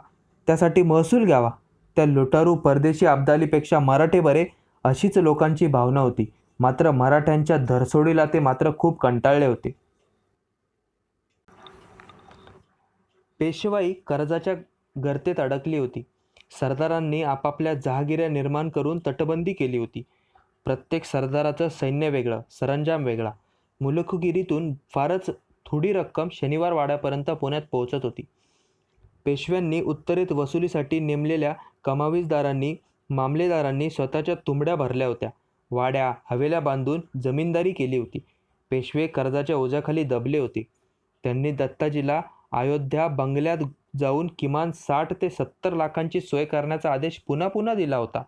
S1: त्यासाठी महसूल घ्यावा. त्या लुटारू परदेशी अब्दालीपेक्षा मराठे बरे, अशीच लोकांची भावना होती. मात्र मराठ्यांच्या धरसोडीला ते मात्र खूप कंटाळले होते. पेशवाई कर्जाच्या गर्तेत अडकली होती. सरदारांनी आपापल्या जहागिऱ्या निर्माण करून तटबंदी केली होती. प्रत्येक सरदाराचं सैन्य वेगळं, सरंजाम वेगळा. मुलुखगिरीतून फारच थोडी रक्कम शनिवार वाड्यापर्यंत पुण्यात पोहोचत होती. पेशव्यांनी उत्तरेत वसुलीसाठी नेमलेल्या कमावीजदारांनी, मामलेदारांनी स्वतःच्या तुंबड्या भरल्या होत्या. वाड्या, हवेल्या बांधून जमीनदारी केली होती. पेशवे कर्जाच्या ओझ्याखाली दबले होते. त्यांनी दत्ताजीला अयोध्या बंगल्यात जाऊन किमान 60 ते 70 लाखांची सोय करण्याचा आदेश पुन्हा पुन्हा दिला होता.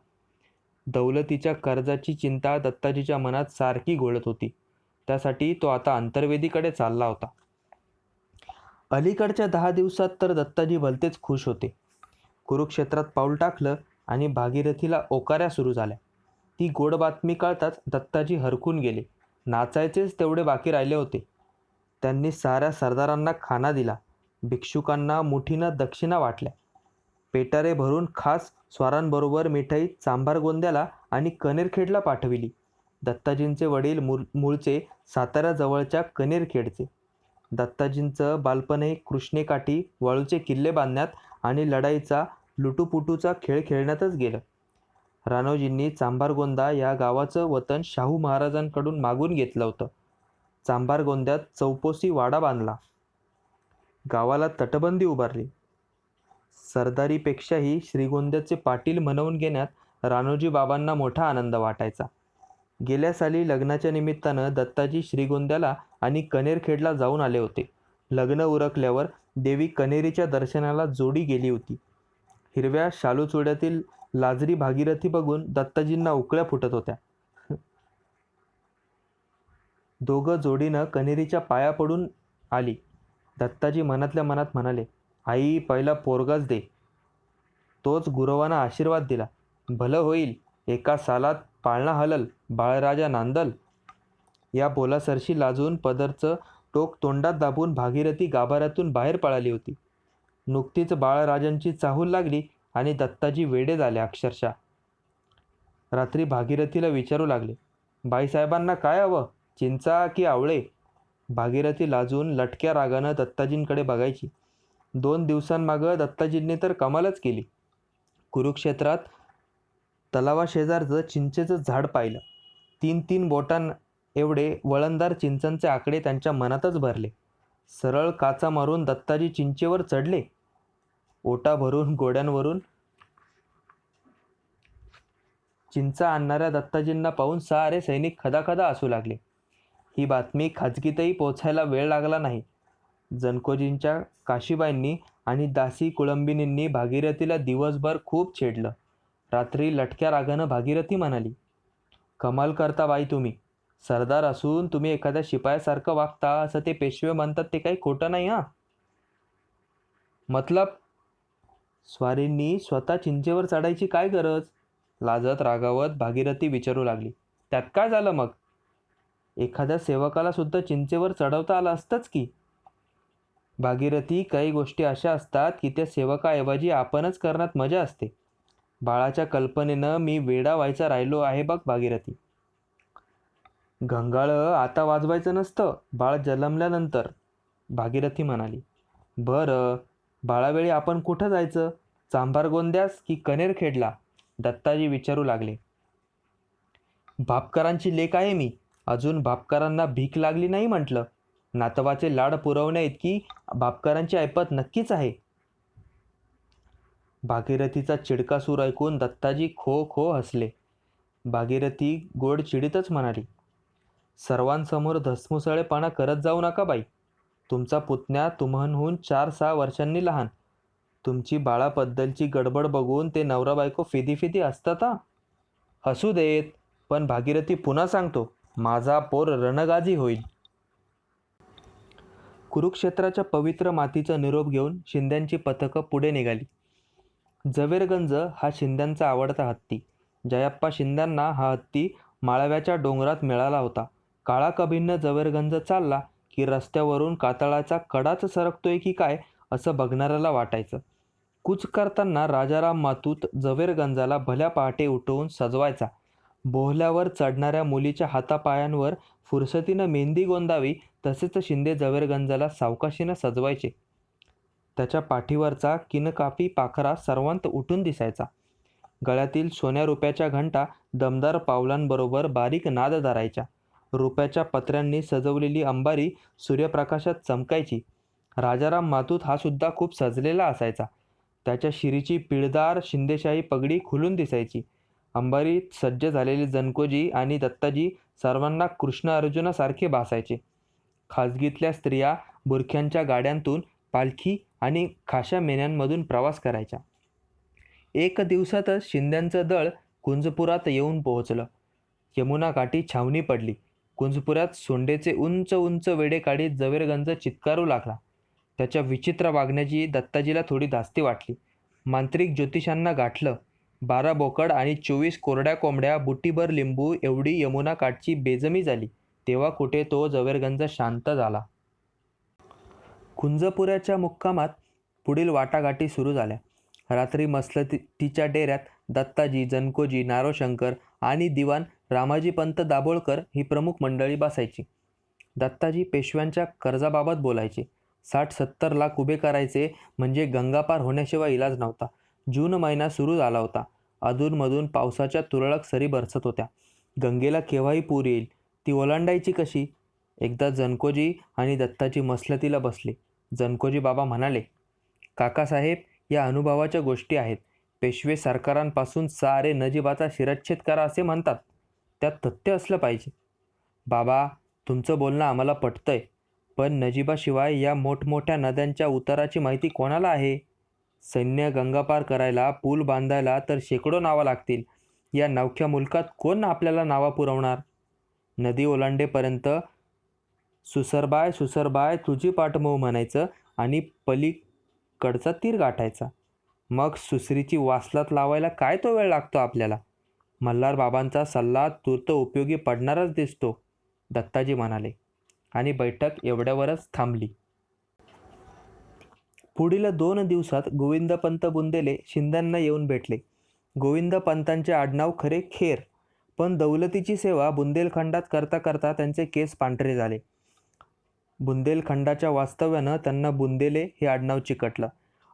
S1: दौलतीच्या कर्जाची चिंता दत्ताजीच्या मनात सारखी घोळत होती. त्यासाठी तो आता अंतर्वेदीकडे चालला होता. अलीकडच्या 10 दिवसात तर दत्ताजी भलतेच खुश होते. कुरुक्षेत्रात पाऊल टाकलं आणि भागीरथीला ओकाऱ्या सुरू झाल्या. ती गोड बातमी कळताच दत्ताजी हरखून गेले. नाचायचेच तेवढे बाकी राहिले होते. त्यांनी साऱ्या सरदारांना खाना दिला. भिक्षुकांना मुठीनं दक्षिणा वाटल्या. पेटारे भरून खास स्वारांबरोबर मिठाई चांभारगोंद्याला आणि कनेरखेडला पाठविली. दत्ताजींचे वडील मूळचे साताऱ्याजवळच्या कनेरखेडचे. दत्ताजींचं बालपणही कृष्णेकाठी वाळूचे किल्ले बांधण्यात आणि लढाईचा लुटूपुटूचा खेळ खेळण्यातच गेलं. राणोजींनी चांभारगोंदा या गावाचं वतन शाहू महाराजांकडून मागून घेतलं होतं. चांभारगोंद्यात चौपोसी वाडा बांधला. गावाला तटबंदी उभारली. सरदारीपेक्षाही श्रीगोंद्याचे पाटील म्हणवून घेण्यात राणोजी बाबांना मोठा आनंद वाटायचा. गेल्या साली लग्नाच्या निमित्तानं दत्ताजी श्रीगोंद्याला आणि कनेरखेडला जाऊन आले होते. लग्न उरकल्यावर देवी कनेरीच्या दर्शनाला जोडी गेली होती. हिरव्या शालूचोड्यातील लाजरी भागीरथी बघून दत्ताजींना उकळ्या फुटत होत्या. दोघं जोडीनं कनेरीच्या पाया पडून आली. दत्ताजी मनातल्या मनात म्हणाले, आई पहिला पोरगाच दे. तोच गुरवानं आशीर्वाद दिला. भलं होईल, एका सालात पाळणा हलल, बाळराजा नांदल. या बोलासरशी लाजून पदरचं टोक तोंडात दाबून भागीरथी गाभाऱ्यातून बाहेर पळाली होती. नुकतीच बाळराजांची चाहूल लागली आणि दत्ताजी वेडे झाले अक्षरशः. रात्री भागीरथीला विचारू लागले, बाईसाहेबांना काय हवं, चिंचा की आवळे? भागीरथी लाजून लटक्या रागानं दत्ताजींकडे बघायची. 2 दिवसांमागं दत्ताजींनी तर कमालच केली. कुरुक्षेत्रात तलावाशेजारचं चिंचेचं झाड पाहिलं. 3-3 बोटां एवढे वळणदार चिंचांचे आकडे त्यांच्या मनातच भरले. सरळ काचा मारून दत्ताजी चिंचेवर चढले. ओटा भरून घोड्यांवरून चिंचा आणणाऱ्या दत्ताजींना पाहून सारे सैनिक खदाखदा हसू लागले. ही बातमी खाजगीतही पोचायला वेळ लागला नाही. जनकोजींच्या काशीबाईंनी आणि दासी कुळंबिनींनी भागीरथीला दिवसभर खूप छेडलं. रात्री लटक्या रागानं भागीरथी म्हणाली, कमाल करता बाई तुम्ही. सरदार असून तुम्ही एखाद्या शिपायासारखं वागता असं ते पेशवे म्हणतात ते काही खोटं नाही हां. मतलब? स्वारींनी स्वतः चिंचेवर चढायची काय गरज? लाजत रागावत भागीरथी विचारू लागली. त्यात काय झालं मग? एखाद्या सेवकाला सुद्धा चिंचेवर चढवता आलं असतंच की. भागीरथी, काही गोष्टी अशा असतात की त्या सेवकाऐवजी आपणच करण्यात मजा असते. बाळाच्या कल्पनेनं मी वेडा व्हायचा राहिलो आहे बघ भागीरथी. घंगाळं आता वाजवायचं नसतं, बाळ जन्मल्यानंतर, भागीरथी म्हणाली. बरं, बाळावेळी आपण कुठं जायचं? चांभार गोंद्यास की कनेरखेडला? दत्ताजी विचारू लागले. भापकरांची लेक आहे मी. अजून भापकरांना भीक लागली नाही म्हटलं. नातवाचे लाड पुरवण्या इतकी भापकरांची ऐपत नक्कीच आहे. भागीरथीचा चिडका सूर ऐकून दत्ताजी खो खो हसले. भागीरथी गोड चिडीतच म्हणाली, सर्वांसमोर धसमुसळेपणा करत जाऊ नका बाई. तुमचा पुतण्या तुम्हाहून 4-6 वर्षांनी लहान. तुमची बाळाबद्दलची गडबड बघून ते नवरा बायको फिदी असतात हा. हसू देत, पण भागीरथी पुन्हा सांगतो, माझा पोर रणगाजी होईल. कुरुक्षेत्राच्या पवित्र मातीचा निरोप घेऊन शिंद्यांची पथकं पुढे निघाली. झवेरगंज हा शिंद्यांचा आवडता हत्ती. जयाप्पा शिंद्यांना हा हत्ती माळव्याच्या डोंगरात मिळाला होता. काळा कभिन्न झवेरगंज चालला की रस्त्यावरून कातळाचा कडाच सरकतोय की काय असं बघणाऱ्याला वाटायचं. कूच करताना राजाराम मातूत झवेरगंजाला भल्या पहाटे उठवून सजवायचा. बोहल्यावर चढणाऱ्या मुलीच्या हातापायांवर फुरसतीनं मेहंदी गोंदावी तसेच शिंदे झवेरगंजाला सावकाशीनं सजवायचे. त्याच्या पाठीवरचा किनकापी पाखरा सर्वांत उठून दिसायचा. गळ्यातील सोन्या रुपयाच्या घंटा दमदार पावलांबरोबर बारीक नाद धरायच्या. रुपयाच्या पत्र्यांनी सजवलेली अंबारी सूर्यप्रकाशात चमकायची. राजाराम मातूत हा सुद्धा खूप सजलेला असायचा. त्याच्या शिरीची पिळदार शिंदेशाही पगडी खुलून दिसायची. अंबारीत सज्ज झालेले जनकोजी आणि दत्ताजी सर्वांना कृष्ण अर्जुनासारखे भासायचे. खाजगीतल्या स्त्रिया बुरख्यांच्या गाड्यांतून पालखी आणि खाशा मेन्यांमधून प्रवास करायच्या. एक दिवसातच शिंद्यांचं दळ कुंजपुरात येऊन पोहोचलं. यमुना काठी छावणी पडली. कुंजपुरात सोंडेचे उंच उंच वेडे काढीत झवेरगंज चित्कारू लागला. त्याच्या विचित्र वागण्याची दत्ताजीला थोडी धास्ती वाटली. मांत्रिक ज्योतिषांना गाठलं. 12 बोकड आणि 24 कोरड्या कोंबड्या, बुटीभर लिंबू एवढी यमुना काठची बेजमी झाली. तेव्हा कुठे तो झवेरगंज शांत झाला. कुंजपुराच्या मुक्कामात पुढील वाटाघाटी सुरू झाल्या. रात्री मसलतीच्या डेऱ्यात दत्ताजी, जनकोजी, नारोशंकर आणि दिवाण रामाजीपंत दाभोळकर ही प्रमुख मंडळी बसायची. दत्ताजी पेशव्यांच्या कर्जाबाबत बोलायचे. 60-70 लाख उभे करायचे म्हणजे गंगापार होण्याशिवाय इलाज नव्हता. जून महिना सुरू झाला होता. अधूनमधून पावसाच्या तुरळक सरी बरसत होत्या. गंगेला केव्हाही पूर येईल, ती ओलांडायची कशी? एकदा जनकोजी आणि दत्ताजी मसलतीला बसले. जनकोजी बाबा म्हणाले, काकासाहेब, या अनुभवाच्या गोष्टी आहेत. पेशवे सरकारांपासून सारे नजीबाचा शिरच्छेद करा असे म्हणतात. त्यात तथ्य असलं पाहिजे. बाबा, तुमचं बोलणं आम्हाला पटतंय, पण नजीबाशिवाय या मोठमोठ्या नद्यांच्या उताराची माहिती कोणाला आहे? सैन्य गंगापार करायला, पूल बांधायला तर शेकडो नावं लागतील. या नवख्या मुलकात कोण आपल्याला नावा पुरवणार? नदी ओलांडेपर्यंत सुसरबाय तुझी पाठमोह म्हणायचं आणि पलीकडचा तीर गाठायचा. मग सुसरीची वासलात लावायला काय तो वेळ लागतो आपल्याला? मल्हार बाबांचा सल्ला तूर्त उपयोगी पडणारच दिसतो, दत्ताजी म्हणाले आणि बैठक एवढ्यावरच थांबली. पुढील 2 दिवसात गोविंदपंत बुंदेले शिंद्यांना येऊन भेटले. गोविंदपंतांचे आडनाव खरे खेर, पण दौलतीची सेवा बुंदेलखंडात करता करता त्यांचे केस पांढरे झाले. बुंदेलखंडाच्या वास्तव्यानं त्यांना बुंदेले हे आडनाव चिकटलं.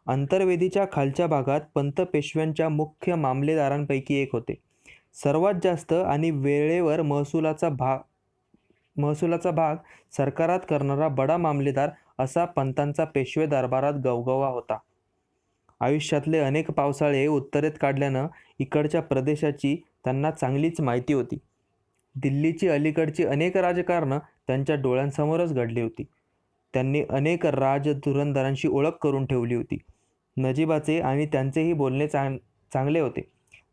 S1: अंतर्वेदीच्या खालच्या भागात पंत पेशव्यांच्या मुख्य मामलेदारांपैकी एक होते. सर्वात जास्त आणि वेळेवर महसुलाचा भाग सरकारात करणारा बडा मामलेदार असा पंतांचा पेशवे दरबारात गवगवा होता. आयुष्यातले अनेक पावसाळे उत्तरेत काढल्यानं इकडच्या प्रदेशाची त्यांना चांगलीच माहिती होती. दिल्लीची अलीकडची अनेक राजकारणं त्यांच्या डोळ्यांसमोरच घडली होती. त्यांनी अनेक राजधुरंधरांशी ओळख करून ठेवली होती. नजीबाचे आणि त्यांचेही बोलणे चांगले होते.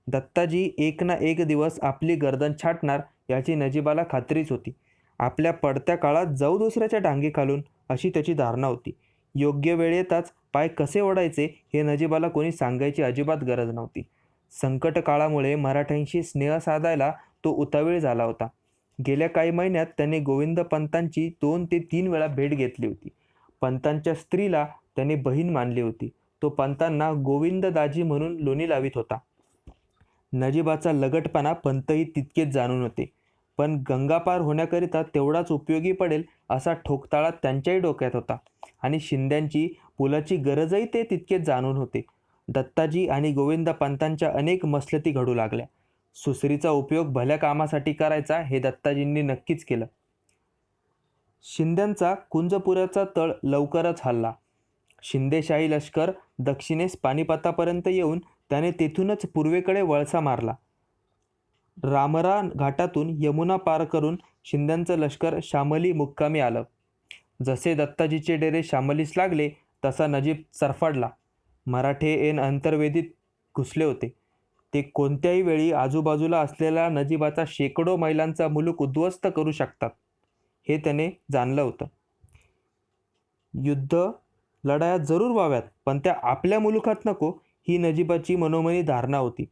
S1: दत्ताजी एक ना एक दिवस आपली गर्दन छाटणार याची नजीबाला खात्रीच होती. आपल्या पडत्या काळात जाऊ दुसऱ्याच्या टांगेखालून अशी त्याची धारणा होती. योग्य वेळ येताच पाय कसे ओढायचे हे नजीबाला कोणी सांगायची अजिबात गरज नव्हती. संकट काळामुळे मराठ्यांशी स्नेह साधायला तो उतावीळ झाला होता. गेल्या काही महिन्यात त्याने गोविंद पंतांची 2 ते 3 वेळा भेट घेतली होती. पंतांच्या स्त्रीला त्याने बहीण मानली होती. तो पंतांना गोविंद दाजी म्हणून लोणी लावित होता. नजीबाचा लगटपणा पंतही तितकेच जाणून होते. पण गंगापार होण्याकरिता तेवढाच उपयोगी पडेल असा ठोकताळा त्यांच्याही डोक्यात होता आणि शिंद्यांची पुलाची गरजही ते तितकेच जाणून होते. दत्ताजी आणि गोविंद पंतांच्या अनेक मसलती घडू लागल्या. सुसरीचा उपयोग भल्या कामासाठी करायचा हे दत्ताजींनी नक्कीच केलं. शिंद्यांचा कुंजपुराचा तळ लवकरच हलला. शिंदेशाही लष्कर दक्षिणेस पानिपतापर्यंत येऊन त्याने तेथूनच पूर्वेकडे वळसा मारला. रामरा घाटातून यमुना पार करून शिंद्यांचं लष्कर शामली मुक्कामी आलं. जसे दत्ताजीचे डेरे शामलीस लागले तसा नजीब सरफाडला. मराठे ऐन अंतर्वेदीत घुसले होते. ते कोणत्याही वेळी आजूबाजूला असलेला नजीबाचा शेकडो मैलांचा मुलूक उद्ध्वस्त करू शकतात हे त्याने जाणलं होतं. युद्ध लढाया जरूर व्हाव्यात पण त्या आपल्या मुलुखात नको ही नजीबाची मनोमनी धारणा होती.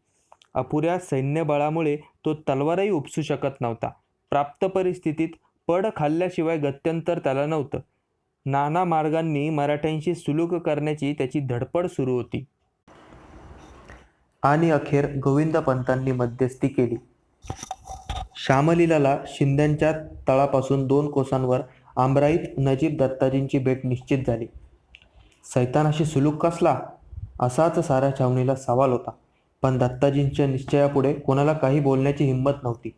S1: अपुऱ्या सैन्यबळामुळे तो तलवारही उपसू शकत नव्हता. प्राप्त परिस्थितीत पड खाल्ल्याशिवाय गत्यंतर त्याला नव्हतं. नाना मार्गांनी मराठ्यांशी सुलूक करण्याची त्याची धडपड सुरू होती. आणि अखेर गोविंद पंतांनी मध्यस्थी केली. शामलीला शिंद्यांच्या तळापासून 2 कोसांवर आमराईत नजीब दत्ताजींची भेट निश्चित झाली. सैतानाशी सुलूक कसला असाच साऱ्या छावणीला सवाल होता. पण दत्ताजींच्या निश्चयापुढे कोणाला काही बोलण्याची हिंमत नव्हती.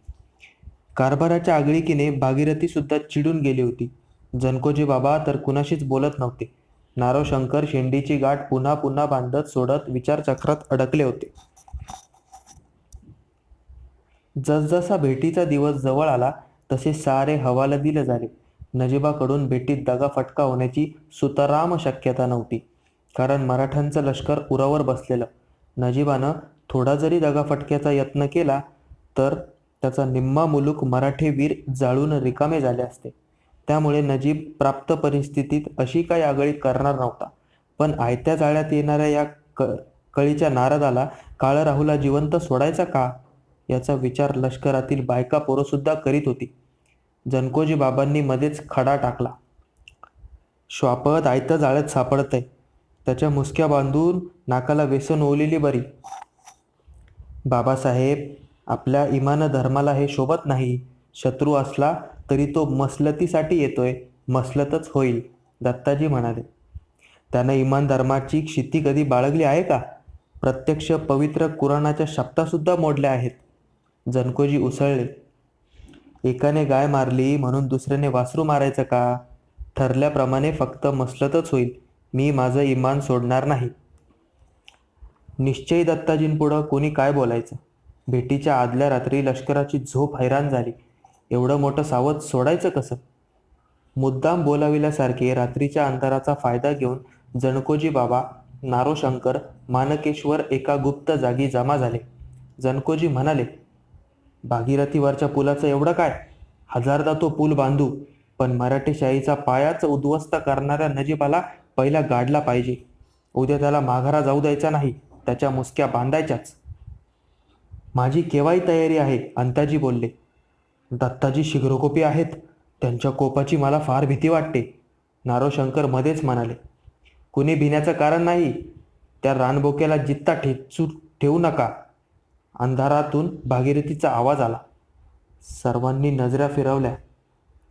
S1: कारभाराच्या आगळिकीने भागीरथी सुद्धा चिडून गेली होती. जनकोजी बाबा तर कुणाशीच बोलत नव्हते. नारोशंकर शेंडीची गाठ पुन्हा पुन्हा बांधत सोडत विचारचक्रात अडकले होते. जसजसा भेटीचा दिवस जवळ आला तसे सारे हवालदिल झाले. नजीबाकडून भेटीत दगाफटका होण्याची सुतराम शक्यता नव्हती. कारण मराठ्यांचं लष्कर उरावर बसलेलं. नजीबानं थोडा जरी दगाफटक्याचा यत्न केला तर त्याचा निम्मा मुलूक मराठे वीर जाळून रिकामे झाले असते. त्यामुळे नजीब प्राप्त परिस्थितीत अशी काही आगळीक करणार नव्हता. पण आयत्या जाळ्यात येणाऱ्या या कळीच्या नारदाला काळ राहुला जिवंत सोडायचा का याचा विचार लष्करातील बायका पोरंसुद्धा करीत होती. जनकोजी बाबांनी मध्येच खडा टाकला. श्वापद आयत्या जाळ्यात सापडतंय. त्याच्या मुसक्या बांधून नाकाला वेसन ओवलेली बरी. बाबासाहेब आपल्या इमान धर्माला हे शोभत नाही. शत्रू असला तरी तो मसलतीसाठी येतोय. मसलतच होईल दत्ताजी म्हणाले. त्यानं इमान धर्माची क्षिती कधी बाळगली आहे का? प्रत्यक्ष पवित्र कुराणाच्या शब्दासुद्धा मोडल्या आहेत. जनकोजी उसळले. एकाने गाय मारली म्हणून दुसऱ्याने वासरू मारायचं का? ठरल्याप्रमाणे फक्त मसलतच होईल. मी माझं इमान सोडणार नाही. निश्चयी दत्ताजींपुढं कोणी काय बोलायचं. भेटीच्या आदल्या रात्री लष्कराची झोप हैराण झाली. एवढं मोठं सावध सोडायचं कसं? मुद्दाम बोलाविल्यासारखे रात्रीच्या अंधाराचा फायदा घेऊन जनकोजी बाबा, नारोशंकर, मानकेश्वर एका गुप्त जागी जमा झाले. जनकोजी म्हणाले, भागीरथीवरच्या पुलाचं एवढं काय? हजारदा तो पूल बांधू पण मराठेशाहीचा पायाच उद्ध्वस्त करणाऱ्या नजीबाला पहिला गाडला पाहिजे. उद्या त्याला माघारा जाऊ द्यायचा नाही. त्याच्या मुसक्या बांधायच्याच. माझी केव्हाही तयारी आहे अंताजी बोलले. दत्ताजी शीघ्रकोपी आहेत. त्यांच्या कोपाची मला फार भीती वाटते. नारोशंकर मध्येच म्हणाले. कुणी भिण्याचं कारण नाही. त्या रानबोक्याला जित्ता ठेवू नका. अंधारातून भागीरथीचा आवाज आला. सर्वांनी नजरा फिरवल्या.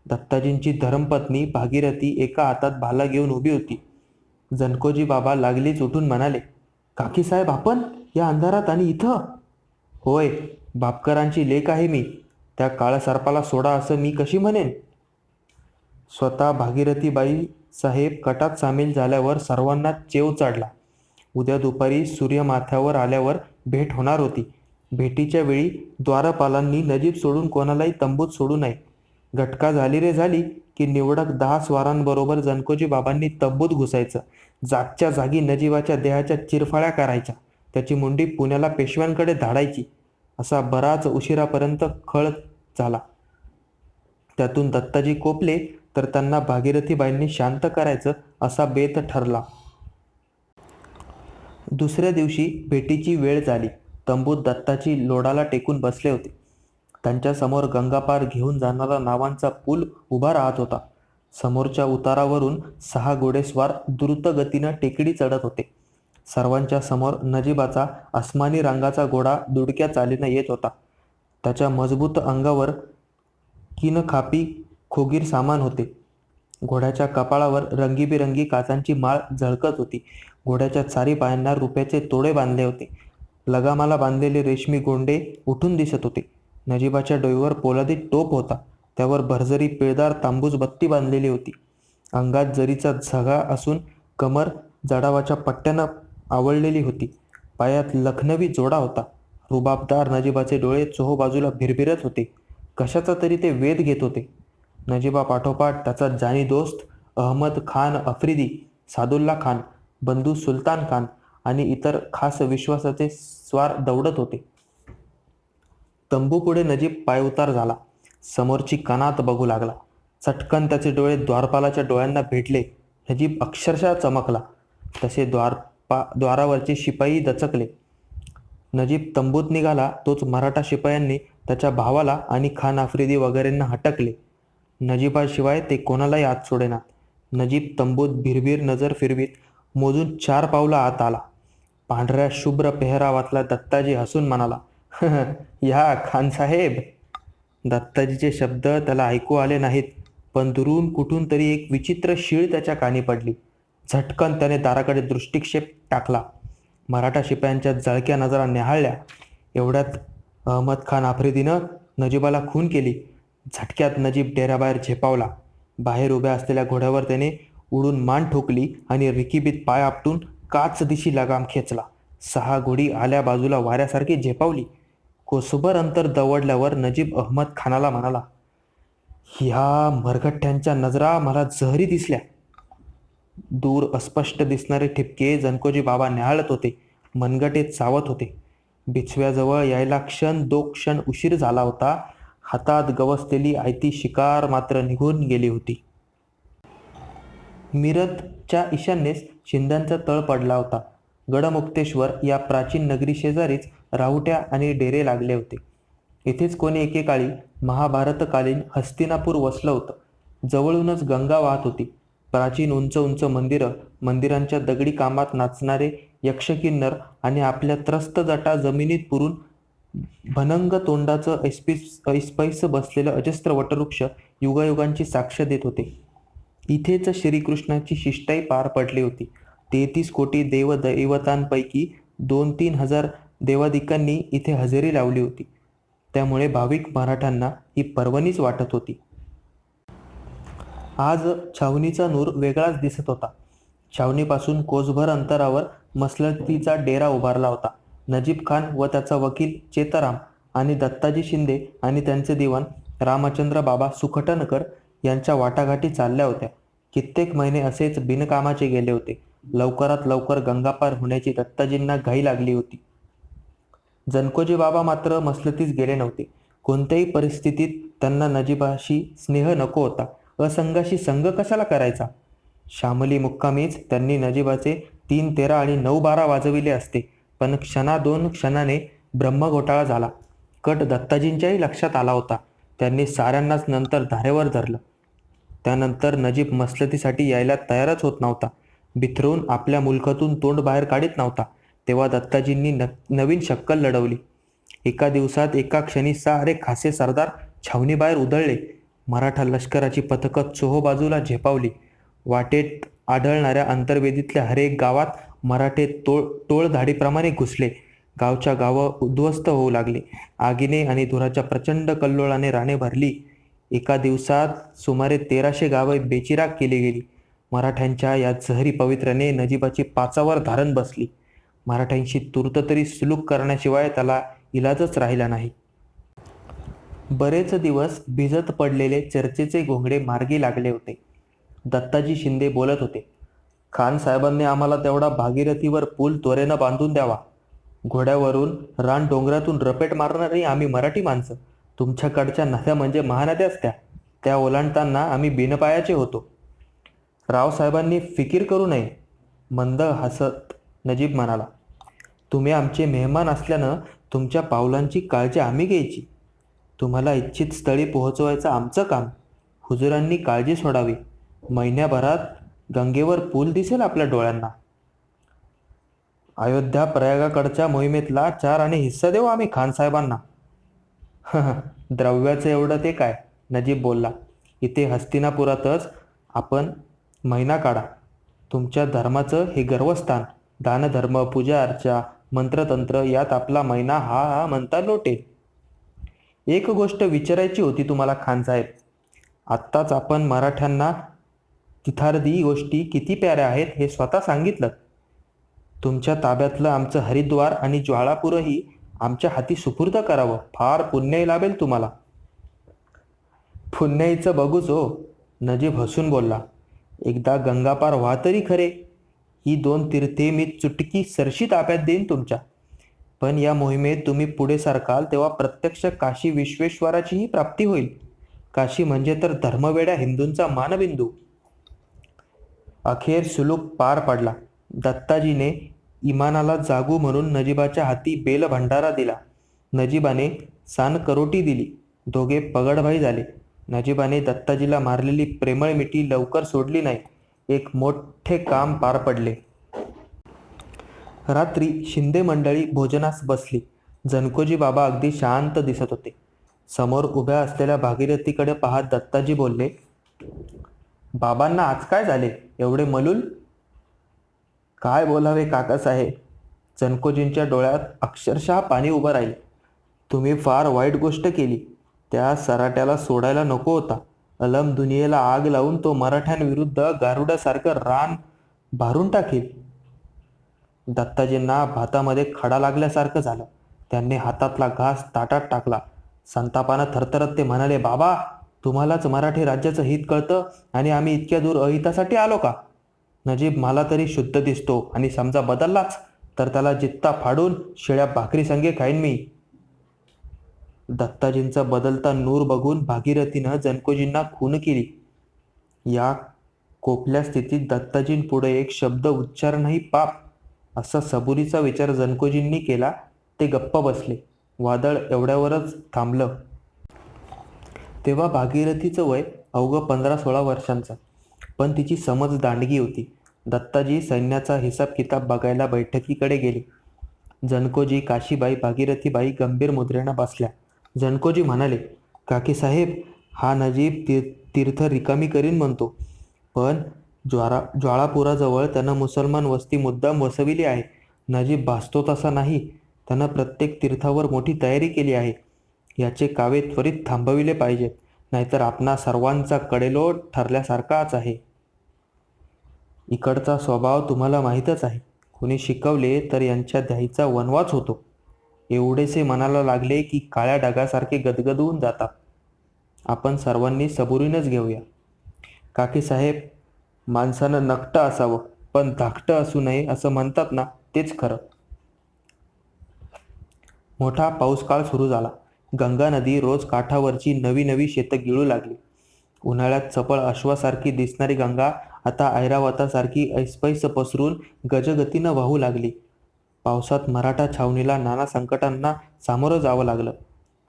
S1: दत्ताजींची धर्मपत्नी भागीरथी एका हातात भाला घेऊन उभी होती. जनकोजी बाबा लागलीच उठून म्हणाले, काकीसाहेब आपण या अंधारात आणि इथं? होय, बापकरांची लेक आहे मी. त्या काळसर्पाला सोडा असं मी कशी म्हणेन? स्वतः भागीरथीबाई साहेब कटात सामील झाल्यावर सर्वांना चेव चढला. उद्या दुपारी सूर्य माथ्यावर आल्यावर भेट होणार होती. भेटीच्या वेळी द्वारपालांनी नजीब सोडून कोणालाही तंबूत सोडू नये. घटका झाली रे झाली की निवडक 10 स्वारांबरोबर जनकोजी बाबांनी तंबूत घुसायचं. जागच्या जागी नजीबाच्या देहाच्या चिरफाळ्या करायच्या. त्याची मुंडी पुण्याला पेशव्यांकडे धाडायची. असा बराच उशिरापर्यंत खळ झाला. त्यातून दत्ताजी कोपले तर त्यांना भागीरथीबाईंनी शांत करायचं असा बेत ठरला. दुसऱ्या दिवशी भेटीची वेळ झाली. तंबूत दत्ताजी लोडाला टेकून बसले होते. त्यांच्यासमोर गंगापार घेऊन जाणारा नावांचा पूल उभा राहत होता. समोरच्या उतारावरून 6 घोडेस्वार द्रुत गतीनं टेकडी चढत होते. सर्वांच्या समोर नजीबाचा अस्मानी रंगाचा घोडा दुडक्या चालीनं येत होता. त्याच्या मजबूत अंगावर किनखापी खोगीर सामान होते. घोड्याच्या कपाळावर रंगीबिरंगी काचांची माळ झळकत होती. घोड्याच्या चारी पायांना रुपयाचे तोडे बांधले होते. लगामाला बांधलेले रेशमी गोंडे उठून दिसत होते. नजीबाच्या डोईवर पोलादी टोप होता. त्यावर भरजरी पिळदार तांबूस बत्ती बांधलेली होती. अंगात जरीचा झगा असून कमर जडावाच्या पट्ट्यानं आवळलेली होती. पायात लखनवी जोडा होता. रुबाबदार नजीबाचे डोळे चोहोबाजूला भिरभिरत होते. कशाचा तरी ते वेध घेत होते. नजीबा पाठोपाठ त्याचा जानी दोस्त अहमद खान आफ्रिदी, सादुल्ला खान, बंधू सुलतान खान आणि इतर खास विश्वासाचे स्वार दौडत होते. तंबूपुढे नजीब पायउतार झाला. समोरची कानात बघू लागला. चटकन त्याचे डोळे द्वारपालाच्या डोळ्यांना भेटले. नजीब अक्षरशः चमकला. तसे द्वारावरचे शिपाई दचकले. नजीब तंबूत निघाला तोच मराठा शिपायांनी त्याच्या भावाला आणि खान आफ्रिदी वगैरेंना हटकले. नजीबाशिवाय ते कोणालाही आत सोडेनात. नजीब तंबूत भिरभिर नजर फिरवीत मोजून 4 पावलं आत आला. पांढऱ्या शुभ्र पेहरावातला दत्ताजी हसून म्हणाला, या खानसाहेब. दत्ताजीचे शब्द त्याला ऐकू आले नाहीत, पण दुरून कुठून तरी एक विचित्र शीळ त्याच्या कानी पडली. झटकन त्याने दाराकडे दृष्टिक्षेप टाकला. मराठा शिपायांच्या जळक्या नजरा न्याहाळल्या. एवढ्यात अहमद खान आफ्रिदीनं नजीबाला खून केली. झटक्यात नजीब डेऱ्याबाहेर झेपावला. बाहेर उभ्या असलेल्या घोड्यावर त्याने उडून मान ठोकली आणि रिकीबीत पाय आपटून काच दिशी लगाम खेचला. 6 घोडी आल्या बाजूला वाऱ्यासारखी झेपावली. कोसभर अंतर दवडल्यावर नजीब अहमद खानाला म्हणाला, ह्या मरगठ्यांच्या नजरा मला जहरी दिसल्या. दूर अस्पष्ट दिसणारे ठिपके जनकोजी बाबा न्याहाळत होते. मनगटे चावत होते. बिछव्याजवळ यायला क्षण 2 क्षण उशीर झाला होता. हातात गवसलेली आयती शिकार मात्र निघून गेली होती. मिरतच्या ईशान्येस शिंद्यांचा तळ पडला होता. गडमुक्तेश्वर या प्राचीन नगरी शेजारीच राहुट्या आणि डेरे लागले होते. इथेच कोणी एकेकाळी महाभारतकालीन हस्तिनापूर वसलं होतं. जवळूनच गंगा वाहत होती. प्राचीन उंच उंच मंदिरं, मंदिरांच्या दगडी कामात नाचणारे यक्षकिन्नर आणि आपल्या त्रस्त जटा जमिनीत पुरून भनंग तोंडाचं ऐसपैस बसलेलं अजस्त्र वटवृक्ष युगायुगांची साक्ष देत होते. इथेच श्रीकृष्णाची शिष्टाई पार पडली होती. 33 कोटी देवदैवतांपैकी 2-3 हजार देवादिकांनी इथे हजेरी लावली होती. त्यामुळे भाविक मराठ्यांना ही पर्वणीच वाटत होती. आज छावणीचा नूर वेगळाच दिसत होता. छावणीपासून कोसभर अंतरावर मसलतीचा डेरा उभारला होता. नजीब खान व त्याचा वकील चेताराम आणि दत्ताजी शिंदे आणि त्यांचे दिवाण रामचंद्र बाबा सुखटणकर यांच्या वाटाघाटी चालल्या होत्या. कित्येक महिने असेच बिनकामाचे गेले होते. लवकरात लवकर गंगापार होण्याची दत्ताजींना घाई लागली होती. जनकोजी बाबा मात्र मसलतीस गेले नव्हते. कोणत्याही परिस्थितीत त्यांना नजीबाशी स्नेह नको होता. असंगाशी संग कशाला करायचा? शामली मुक्कामीच त्यांनी नजीबाचे 3-13 आणि 9-12 वाजविले असते. पण 2 क्षणाने ब्रह्मघोटाळा झाला. कट दत्ताजींच्याही लक्षात आला होता. त्यांनी साऱ्यांनाच नंतर धारेवर धरलं. त्यानंतर नजीब मसलतीसाठी यायला तयारच होत नव्हता. बिथरून आपल्या मुलखातून तोंड बाहेर काढीत नव्हता. तेव्हा दत्ताजींनी नवीन शक्कल लढवली. एका दिवसात एका क्षणी सारे खासे सरदार छावणीबाहेर उधळले. मराठा लष्कराची पथकं चोहोबाजूला झेपावली. वाटेत आढळणाऱ्या अंतर्वेदीतल्या हरेक गावात मराठे टोळधाडीप्रमाणे घुसले. गावच्या गावं उद्ध्वस्त होऊ लागले. आगीने आणि धुराच्या प्रचंड कल्लोळाने राणे भरली. एका दिवसात सुमारे 1300 गावं बेचिराग केली गेली. मराठ्यांच्या या जहरी पवित्र्याने नजीबाची पाचावर धारण बसली. मराठ्यांशी तूर्त तरी सुलूक करण्याशिवाय त्याला इलाजच राहिला नाही. बरेच दिवस भिजत पडलेले चर्चेचे घोंगडे मार्गी लागले होते. दत्ताजी शिंदे बोलत होते. खान साहेबांनी आम्हाला तेवढा भागीरथीवर पूल त्वरेनं बांधून द्यावा. घोड्यावरून रान डोंगरातून रपेट मारणारी आम्ही मराठी माणसं. तुमच्याकडच्या नद्या म्हणजे महानद्याच त्या ओलांडताना आम्ही बिनपायाचे होतो. रावसाहेबांनी फिकीर करू नये, मंद हसत नजीब म्हणाला. तुम्ही आमचे मेहमान असल्यानं तुमच्या पावलांची काळजी आम्ही घ्यायची. तुम्हाला इच्छित स्थळी पोहोचवायचं आमचं काम. हुजुरांनी काळजी सोडावी. महिन्याभरात गंगेवर पूल दिसेल आपल्या डोळ्यांना. अयोध्या प्रयागाकडच्या मोहिमेतला 4 आणे हिस्सा देऊ आम्ही खानसाहेबांना. द्रव्याचं एवढं ते काय, नजीब बोलला. इथे हस्तिनापुरातच आपण महिना काढा. तुमच्या धर्माचं हे गर्वस्थान. दानधर्म, पूजा अर्चा, मंत्रतंत्र यात आपला महिना हा म्हणता लोटेल. एक गोष्ट विचारायची होती तुम्हाला खानसाहेब. आत्ताच आपण मराठ्यांना तिथार्दी गोष्टी किती प्याऱ्या आहेत हे स्वतः सांगितलं. तुमच्या ताब्यातलं आमचं हरिद्वार आणि ज्वाळापूरही आमच्या हाती सुपूर्द करावं. फार पुण्यही लाभेल तुम्हाला. पुण्याईचं बघूच हो, नजीब हसून बोलला. एकदा गंगापार व्हा तरी खरे. ही 2 तीर्थे मी चुटकी सरशी ताब्यात देईन तुमच्या. पण या मोहिमेत तुम्ही पुढे सरकाल तेव्हा प्रत्यक्ष काशी विश्वेश्वराचीही प्राप्ती होईल. काशी म्हणजे तर धर्मवेड्या हिंदूंचा मानबिंदू. अखेर सुलूक पार पडला. दत्ताजीने इमानाला जागू म्हणून नजीबाच्या हाती बेल भंडारा दिला. नजीबाने सानकरोटी दिली. दोघे पगडभाई झाले. नजीबाने दत्ताजीला मारलेली प्रेमळ मिठी लवकर सोडली नाही. एक मोठे काम पार पडले. रात्री शिंदे मंडळी भोजनास बसली. जनकोजी बाबा अगदी शांत दिसत होते. समोर उभ्या असलेल्या भागीरथीकडे पाहत दत्ताजी बोलले. बाबांना आज काय झाले, एवढे मलूल? काय बोलावे काकासाहेब. जनकोजींच्या डोळ्यात अक्षरशः पाणी उभं राहिले. तुम्ही फार वाईट गोष्ट केली. त्या सराट्याला सोडायला नको होता. अलम दुनियेला आग लावून तो मराठ्यांविरुद्ध गारुडासारखं रान भारून टाकील. दत्ताजींना भातामध्ये खडा लागल्यासारखं झालं. त्यांनी हातातला घास ताटात टाकला. संतापानं थरथरत ते म्हणाले. बाबा, तुम्हालाच मराठी राज्याचं हित कळतं आणि आम्ही इतक्या दूर अहितासाठी आलो का? नजीब मला तरी शुद्ध दिसतो आणि समजा बदललाच तर त्याला जित्ता फाडून शिळ्या भाकरी संगे खाईन मी. दत्ताजींचा बदलता नूर बघून भागीरथीनं जनकोजींना खून केली. या कोपल्या स्थितीत दत्ताजींपुढे एक शब्द उच्चारणही पाप, असा सबुरीचा विचार जनकोजींनी केला. ते गप्प बसले. वादळ एवढ्यावरच थांबलं. तेव्हा भागीरथीचं वय अवघं 15-16 वर्षांचं, पण तिची समज दांडगी होती. दत्ताजी सैन्याचा हिसाब किताब बघायला बैठकीकडे गेले. जनकोजी, काशीबाई, भागीरथीबाई गंभीर मुद्रेनं बसल्या. जनकोजी म्हणाले. काकीसाहेब, हा नजीब तीर्थ रिकामी करीन म्हणतो, पण ज्वाळापुराजवळ त्यानं मुसलमान वस्ती मुद्दाम वसविली आहे. नजीब भासतो तसा नाही. त्यानं प्रत्येक तीर्थावर मोठी तयारी केली आहे. याचे कावे त्वरित थांबविले पाहिजेत, नाहीतर आपणा सर्वांचा कडेलोट ठरल्यासारखाच आहे. इकडचा स्वभाव तुम्हाला माहीतच आहे. कोणी शिकवले तर यांच्या द्यायचा वनवाच होतो. एवढेसे मनाला लागले की काळ्या ढगासारखे गदगदून जातात. आपण सर्वांनी सबुरीनच घेऊया. काकीसाहेब, माणसानं नकटं असावं पण धाकटं असू नये असं म्हणतात ना, तेच खरं. मोठा पाऊसकाळ सुरू झाला. गंगा नदी रोज काठावरची नवी नवी शेतं गिळू लागली. उन्हाळ्यात चपळ अश्वासारखी दिसणारी गंगा आता ऐरावतासारखी ऐसपैस पसरून गजगतीनं वाहू लागली. पावसात मराठा छावणीला नाना संकटांना सामोरं जावं लागलं.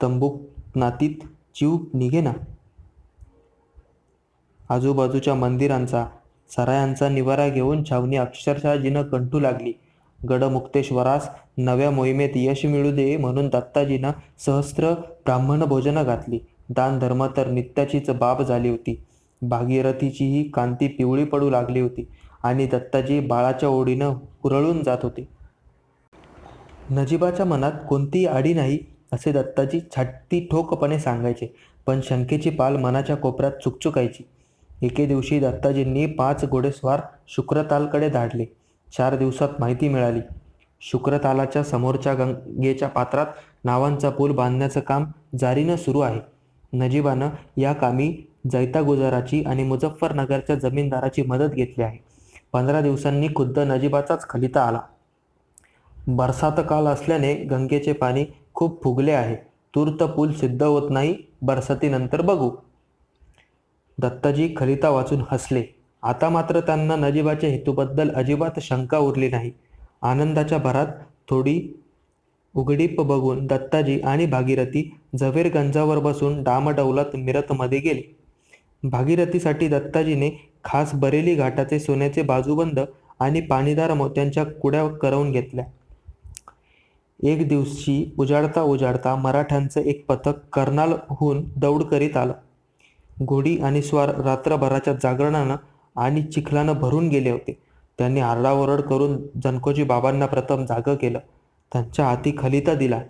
S1: तंबूनातीत जीव निघेना. आजूबाजूच्या मंदिरांचा, सरायांचा निवारा घेऊन छावणी अक्षरशः जिनं कंठू लागली. गडमुक्तेश्वरास नव्या मोहिमेत यश मिळू दे म्हणून दत्ताजीनं सहस्त्र ब्राह्मण भोजनं घातली. दानधर्म तर नित्याचीच बाब झाली होती. भागीरथीचीही कांती पिवळी पडू लागली होती आणि दत्ताजी बाळाच्या ओढीनं हुरळून जात होते. नजीबाच्या मनात कोणतीही आडी नाही असे दत्ताजी छाती ठोकपणे सांगायचे, पण शंकेची पाल मनाच्या कोपऱ्यात चुकचुकायची. एके दिवशी दत्ताजींनी 5 घोडेस्वार शुक्रतालकडे धाडले. 4 दिवसात माहिती मिळाली. शुक्रतालाच्या समोरच्या गंगेच्या पात्रात नावांचा पूल बांधण्याचं काम जारीनं सुरू आहे. नजीबानं या कामी जैतागुजराची आणि मुझफ्फरनगरच्या जमीनदाराची मदत घेतली आहे. 15 दिवसांनी खुद्द नजीबाचाच खलिता आला. बरसात काल असल्याने गंगेचे पाणी खूप फुगले आहे. तूर्त पूल सिद्ध होत नाही, बरसातीनंतर बघू. दत्ताजी खलिता वाचून हसले. आता मात्र त्यांना नजीबाच्या हेतूबद्दल अजिबात शंका उरली नाही. आनंदाच्या भरात थोडी उघडीप बघून दत्ताजी आणि भागीरथी झवेरगंजावर बसून डामडौलात मिरतमध्ये गेले. भागीरथीसाठी दत्ताजीने खास बरेली घाटाचे सोन्याचे बाजूबंद आणि पाणीदार मोत्यांच्या कुड्या करवून घेतल्या. एक दिवशी उजाडता मराठ्यांचं एक पथक कर्नालहून दौड करीत आलं. घोडी आणि स्वार रात्रभराच्या जागरणानं आणि चिखलानं भरून गेले होते. त्यांनी आरडाओरड करून जनकोजी बाबांना प्रथम जागं केलं. त्यांच्या हाती खलिता दिला.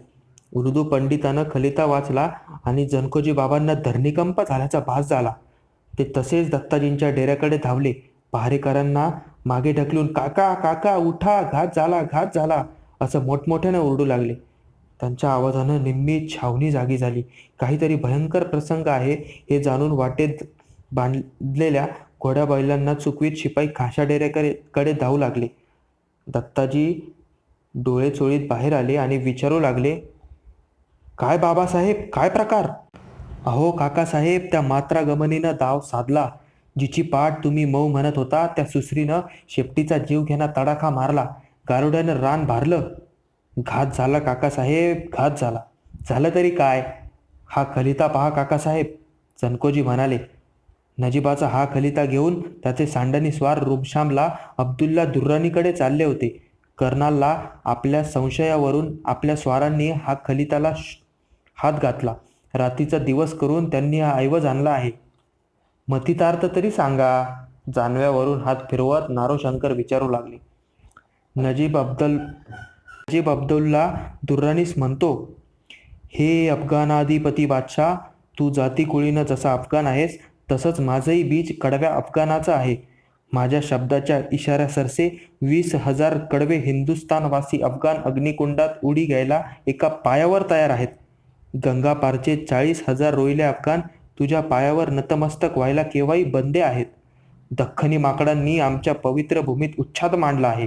S1: उर्दू पंडितानं खलिता वाचला आणि जनकोजी बाबांना धरणीकंप झाल्याचा भास झाला. ते तसेच दत्ताजींच्या डेऱ्याकडे धावले. पहारेकरांना मागे ढकलून काका काका उठा, घात झाला असं मोठमोठ्यानं ओरडू लागले. त्यांच्या आवाजानं निम्मी छावणी जागी झाली. काहीतरी भयंकर प्रसंग आहे हे जाणून वाटेत बांधलेल्या घोड्या बैलांना चुकवीत शिपाई खाशा डेऱ्याकडे धावू लागले. दत्ताजी डोळे चोळीत बाहेर आले आणि विचारू लागले, काय बाबासाहेब, काय प्रकार? अहो काकासाहेब, त्या मात्रा गमनीनं डाव साधला. जिची पाठ तुम्ही मऊ म्हणत होता त्या सुसरीनं शेपटीचा जीव घेणा तडाखा मारला. गारुड्यानं रान भारलं. घात झाला काकासाहेब, घात झाला. झालं तरी काय? हा खलिता पहा काकासाहेब, जनकोजी म्हणाले. नजीबाचा हा खलिता घेऊन त्याचे सांडणी स्वार रुमशामला अब्दुल्ला दुर्राणीकडे चालले होते. कर्नालला आपल्या संशयावरून आपल्या स्वारांनी हा खलिताला हात घातला. रात्रीचा दिवस करून त्यांनी हा ऐवज आणला आहे. मतितार्थ तरी सांगा. जानव्यावरून हात फिरवत नारोशंकर विचारू लागले. नजीब अब्दुल्ला दुर्राणीस म्हणतो, हे अफगाणाधिपती बादशाह, तू जातीकुळीनं जसा अफगाण आहेस तसंच माझंही बीज कडव्या अफगाणाचं आहे. माझ्या शब्दाच्या इशाऱ्यासरसे 20,000 कडवे हिंदुस्थानवासी अफगाण अग्निकुंडात उडी घ्यायला एका पायावर तयार आहेत. गंगापारचे 40,000 रोहिले अफगाण तुझ्या पायावर नतमस्तक व्हायला केव्हाही बंदे आहेत. दख्खनी माकडांनी आमच्या पवित्र भूमीत उच्छाद मांडला आहे,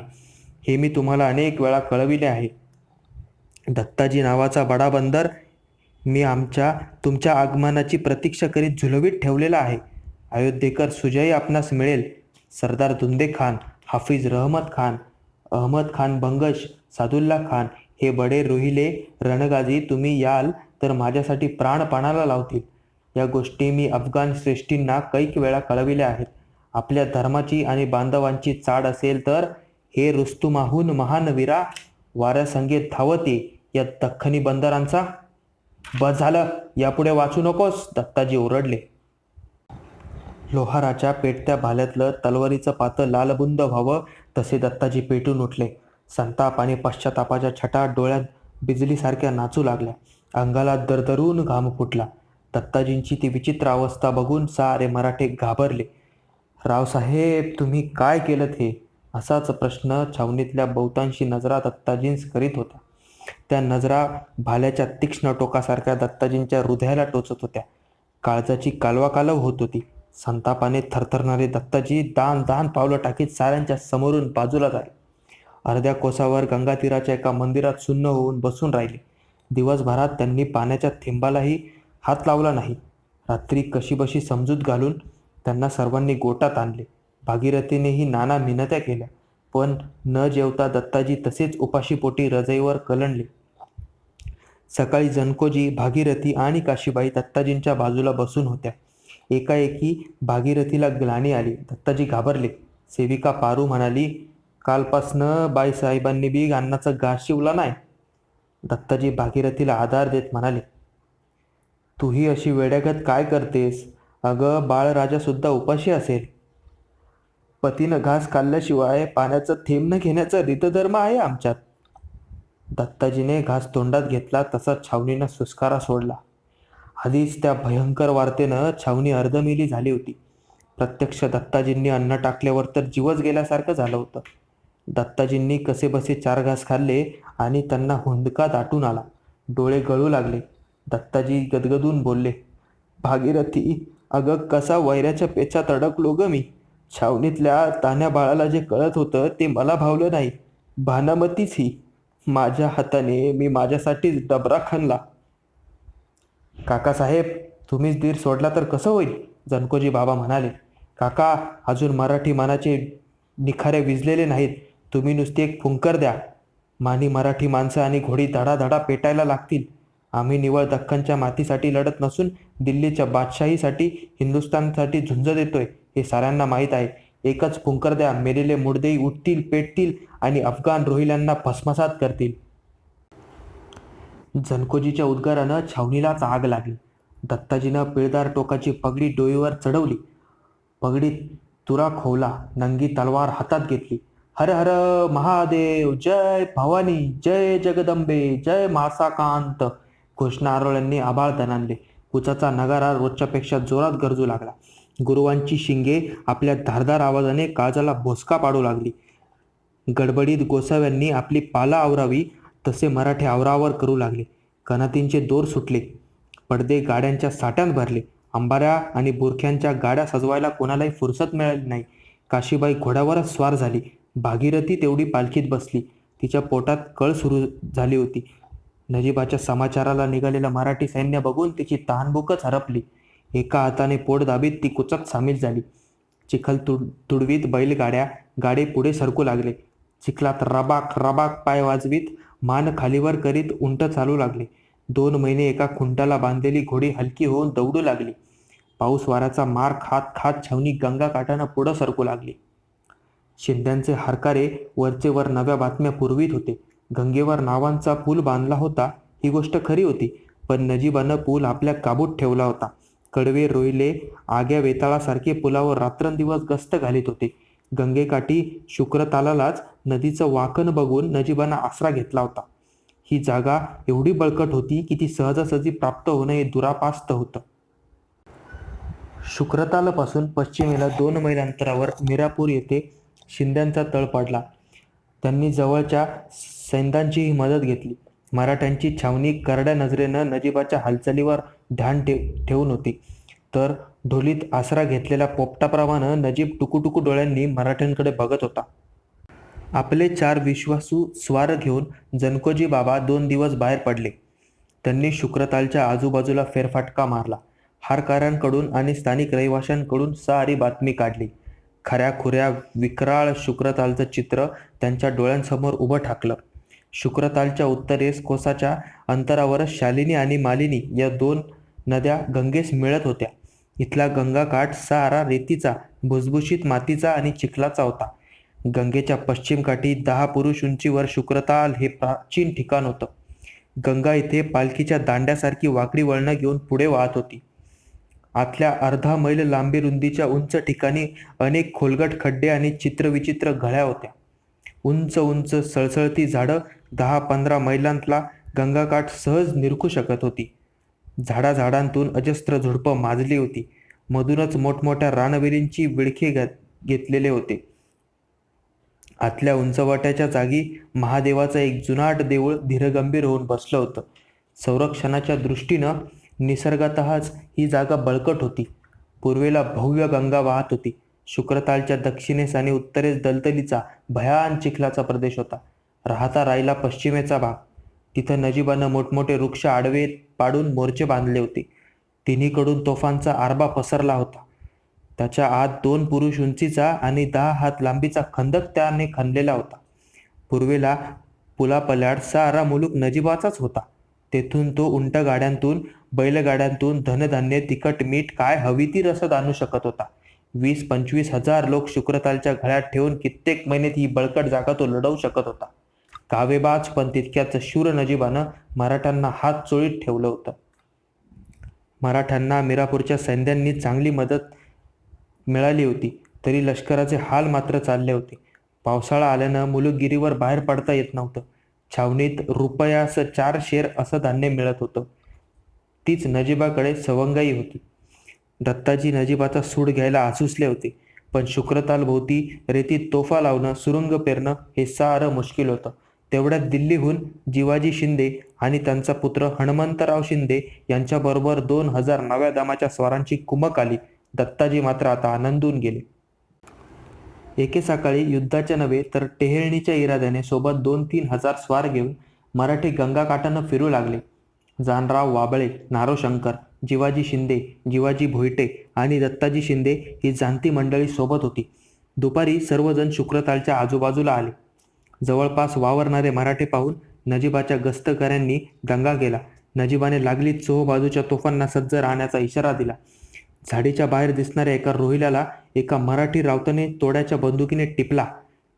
S1: हे मी तुम्हाला अनेक वेळा कळविले आहे. दत्ताजी नावाचा बडा बंदर मी तुमच्या आगमनाची प्रतीक्षा करीत झुलवीत ठेवलेला आहे. अयोध्येकर सुजय आपणास मिळेल. सरदार दुंदे खान, हाफिज रहमत खान, अहमद खान बंगश, सादुल्ला खान हे बडे रोहिले रणगाजी तुम्ही याल तर माझ्यासाठी प्राणपणाला लावतील. या गोष्टी मी अफगाण श्रेष्ठींना कैक वेळा कळविल्या आहेत. आपल्या धर्माची आणि बांधवांची चाड असेल तर हे रुस्तुमाहून महान वीरा वाऱ्यासंगे धावते या दख्खनी बंदरांचा. बस झालं, यापुढे वाचू नकोस, दत्ताजी ओरडले. लोहाराच्या पेटत्या भाल्यातलं तलवारीचं पातं लालबुंद व्हावं तसे दत्ताजी पेटून उठले. संताप आणि पश्चातापाच्या छटा डोळ्यात बिजलीसारख्या नाचू लागल्या. अंगाला दरदरून घाम फुटला. दत्ताजींची ती विचित्र अवस्था बघून सारे मराठे घाबरले. रावसाहेब, तुम्ही काय केलं हे? असाच प्रश्न छावणीतल्या बहुतांशी नजरा दत्ताजींस करीत होत्या. त्या नजरा भाल्याच्या तीक्ष्ण टोकासारख्या दत्ताजींच्या हृदयाला टोचत होत्या. काळजाची कालवाकालव होत होती. संतापाने थरथरणारे दत्ताजी दान पावलं टाकीत साऱ्यांच्या समोरून बाजूला झाले. अर्ध्या कोसावर गंगातीराच्या एका मंदिरात सुन्न होऊन बसून राहिले. दिवसभरात त्यांनी पाण्याच्या थेंबालाही हात लावला नाही. रात्री कशीबशी समजूत घालून त्यांना सर्वांनी गोटात आणले. भागीरथीनेही नाना मिनत्या केल्या, पण न जेवता दत्ताजी तसेच उपाशीपोटी रजईवर कलंडले. सकाळी जनकोजी, भागीरथी आणि काशीबाई दत्ताजींच्या बाजूला बसून होत्या. एकाएकी भागीरथीला ग्लानी आली. दत्ताजी घाबरले. सेविका पारू म्हणाली, कालपासनं बाईसाहेबांनी बी अन्नाचा घास शिवला नाही. दत्ताजी भागीरथीला आधार देत म्हणाले, तूही अशी वेड्यागत काय करतेस? अगं, बाळराजासुद्धा उपाशी असेल. पतीनं घास खाल्ल्याशिवाय पाण्याचं थेंब न घेण्याचा रीतधर्म आहे आमच्यात. दत्ताजीने घास तोंडात घेतला तसा छावणीनं सुस्कारा सोडला. आधीच त्या भयंकर वार्तेनं छावणी अर्धमेली झाली होती. प्रत्यक्ष दत्ताजींनी अन्न टाकल्यावर तर जीवच गेल्यासारखं झालं होतं. दत्ताजींनी कसेबसे 4 घास खाल्ले आणि त्यांना हुंदका दाटून आला. डोळे गळू लागले. दत्ताजी गदगदून बोलले, भागीरथी, अगं कसा वैऱ्याच्या पेचात अडकलो ग मी. छावणीतल्या तान्ह्या बाळाला जे कळत होतं ते मला भावलं नाही. भानामतीच ही. माझ्या हाताने मी माझ्यासाठीच डबरा खणला. काकासाहेब, तुम्हीच धीर सोडला तर कसं होईल? जनकोजी बाबा म्हणाले. काका, अजून मराठी मानाचे निखारे विजलेले नाहीत. तुम्ही नुसती एक फुंकर द्या. मानी मराठी माणसं आणि घोडी धडाधडा पेटायला लागतील. आम्ही निवळ दख्खनच्या मातीसाठी लढत नसून दिल्लीच्या बादशाहीसाठी, हिंदुस्थानसाठी झुंज देतोय हे साऱ्यांना माहीत आहे. एकच फुंकर द्या, मेलेले मुडदेही उठतील, पेटतील आणि अफगाण रोहिल्यांना भस्मसात करतील. जनकोजीच्या उद्गारानं छावणीलाच आग लागली. दत्ताजीनं पिळदार टोकाची पगडी डोईवर चढवली. पगडीत तुरा खोवला, नंगी तलवार हातात घेतली. हर हर महादेव, जय भवानी, जय जगदंबे, जय मासाकांत घोषणा आरोळ्यांनी आभाळ दणाणले. कुचाचा नगारा रोजच्यापेक्षा जोरात गरजू लागला. गुरुवांची शिंगे आपल्या धारदार आवाजाने काळजाला भोसका पाडू लागली. गडबडीत गोसाव्यांनी आपली पाला आवरावी तसे मराठे आवरावर करू लागले. कनातींचे दोर सुटले. पडदे गाड्यांच्या साठ्यात भरले. अंबाऱ्या आणि बुरख्यांच्या गाड्या सजवायला कोणालाही फुरसत मिळाली नाही. काशीबाई घोड्यावरच स्वार झाली. भागीरथी तेवढी पालखीत बसली. तिच्या पोटात कळ सुरू झाली होती. नजीबाच्या समाचाराला निघालेलं मराठी सैन्य बघून तिची तहानभूकच हरपली. एका हाताने पोट दाबीत ती कुचत सामील झाली. चिखल तुडवीत बैलगाड्या गाडे पुढे सरकू लागले. चिखलात रबाक रबाक पाय वाजवीत, मान खालीवर करीत उंट चालू लागले. 2 महिने एका खुंटाला बांधलेली घोडी हलकी होऊन दौडू लागली. पाऊस वाऱ्याचा मार खात खात छावणी गंगा काठानं पुढं सरकू लागली. शिंद्यांचे हरकारे वरचे वर नव्या बातम्या पुरवीत होते. गंगेवर नावांचा पूल बांधला होता ही गोष्ट खरी होती, पण नजीबानं पूल आपल्या काबूत ठेवला होता. कडवे रोहिले आग्या वेताळासारखे पुलावर रात्रंदिवस गस्त घालीत होते. गंगेकाठी शुक्रतालालाच नदीचं वाकण बघून नजीबानं आसरा घेतला होता. ही जागा एवढी बळकट होती की ती सहजासहजी प्राप्त होणं हे दुरापास्त होतं. शुक्रतालपासून पश्चिमेला 2 मैल अंतरावर मीरापूर येथे शिंद्यांचा तळ पडला. त्यांनी जवळच्या सैन्यांचीही मदत घेतली. मराठ्यांची छावणी करड्या नजरेनं नजीबाच्या हालचालीवर ध्यान ठेवून होती. तर ढोलीत आसरा घेतलेल्या पोपटाप्रमाणे नजीब टुकूटुकू डोळ्यांनी मराठ्यांकडे बघत होता. आपले 4 विश्वासू स्वार घेऊन जनकोजी बाबा 2 दिवस बाहेर पडले. त्यांनी शुक्रतालच्या आजूबाजूला फेरफटका मारला. हारकारांकडून आणि स्थानिक रहिवाशांकडून सारी बातमी काढली. खऱ्याखुऱ्या विक्राळ शुक्रतालचं चित्र त्यांच्या डोळ्यांसमोर उभं ठाकलं. शुक्रतालच्या उत्तरेस कोसाच्या अंतरावरच शालिनी आणि मालिनी या 2 नद्या गंगेस मिळत होत्या. इथला गंगाकाठ सारा रेतीचा, भुसभुशीत मातीचा आणि चिखलाचा होता. गंगेच्या पश्चिम काठी 10 पुरुष उंचीवर शुक्रताल हे प्राचीन ठिकाण होतं. गंगा इथे पालखीच्या दांड्यासारखी वाकडी वळणं घेऊन पुढे वाहत होती. आतल्या अर्धा मैल लांबी रुंदीच्या उंच ठिकाणी अनेक खोलगट खड्डे आणि चित्रविचित्र घळ्या होत्या. उंच उंच सळसळती झाडं 10-15 मैलांतला गंगाकाठ सहज निरखू शकत होती. झाडाझाडांतून अजस्त्र झुडपं माजली होती. मधूनच मोठमोठ्या रानवेलींची विळखे घेतलेले होते. आतल्या उंचवट्याच्या जागी महादेवाचं एक जुनाट देऊळ धीरगंभीर होऊन बसलं होतं. संरक्षणाच्या दृष्टीनं निसर्गातच ही जागा बळकट होती. पूर्वेला भव्य गंगा वाहत होती. शुक्रतालच्या दक्षिणेस आणि उत्तरेस दलदलीचा भयान चिखलाचा प्रदेश होता. राहता राहिला पश्चिमेचा भाग. तिथं नजीबानं मोठमोठे वृक्ष आडवे पाडून मोर्चे बांधले होते. तिन्हीकडून तोफांचा आरबा पसरला होता. त्याच्या आत 2 पुरुष उंचीचा आणि 10 हात लांबीचा खंदक त्याने खणलेला होता. पूर्वेला पुलापल्याड सारा मुलूक नजीबाचाच होता. तेथून तो उंट गाड्यांतून, बैलगाड्यांतून धनधान्य, तिखट, मीठ काय हवी ती रसद आणू शकत होता. 20-25 हजार लोक शुक्रतालच्या गळ्यात ठेवून कित्येक महिन्यात ही बळकट जागा तो लढवू शकत होता. कावेबाज पण तितक्याच शूर नजीबानं मराठ्यांना हात चोळीत ठेवलं होतं. मराठ्यांना मिरापूरच्या सैन्यांनी चांगली मदत मिळाली होती, तरी लष्कराचे हाल मात्र चालले होते. पावसाळा आल्यानं मुलुकगिरीवर बाहेर पडता येत नव्हतं. छावणीत रुपयास 4 शेर असं धान्य मिळत होतं. तीच नजीबाकडे सवंगाई होती. दत्ताजी नजीबाचा सूड घ्यायला आसुसले होते. पण शुक्रतालभोवती रेतीत तोफा लावणं, सुरुंग पेरणं हे सारं मुश्किल होतं. तेवढ्यात दिल्लीहून जिवाजी शिंदे आणि त्यांचा पुत्र हणमंतराव शिंदे यांच्याबरोबर 2000 नव्या दमाच्या स्वारांची कुमक आली. दत्ताजी मात्र आता आनंदून गेले. एके सकाळी युद्धाच्या नव्हे तर टेहळणीच्या इराद्याने सोबत 2-3 हजार स्वार घेऊन मराठी गंगाकाठानं फिरू लागले. जानराव वाबळे, नारोशंकर, जिवाजी शिंदे, जिवाजी भोईटे आणि दत्ताजी शिंदे ही जाणती मंडळी सोबत होती. दुपारी सर्वजण शुक्रतालच्या आजूबाजूला आले. जवळपास वावरणारे मराठे पाहून नजिबाच्या गस्तकऱ्यांनी दंगा केला. नजिबाने लागलीच चोहोबाजूच्या तोफांना सज्ज राहण्याचा इशारा दिला. झाडीच्या बाहेर दिसणाऱ्या एका रोहिल्याला एका मराठी रावताने तोड्याच्या बंदुकीने टिपला.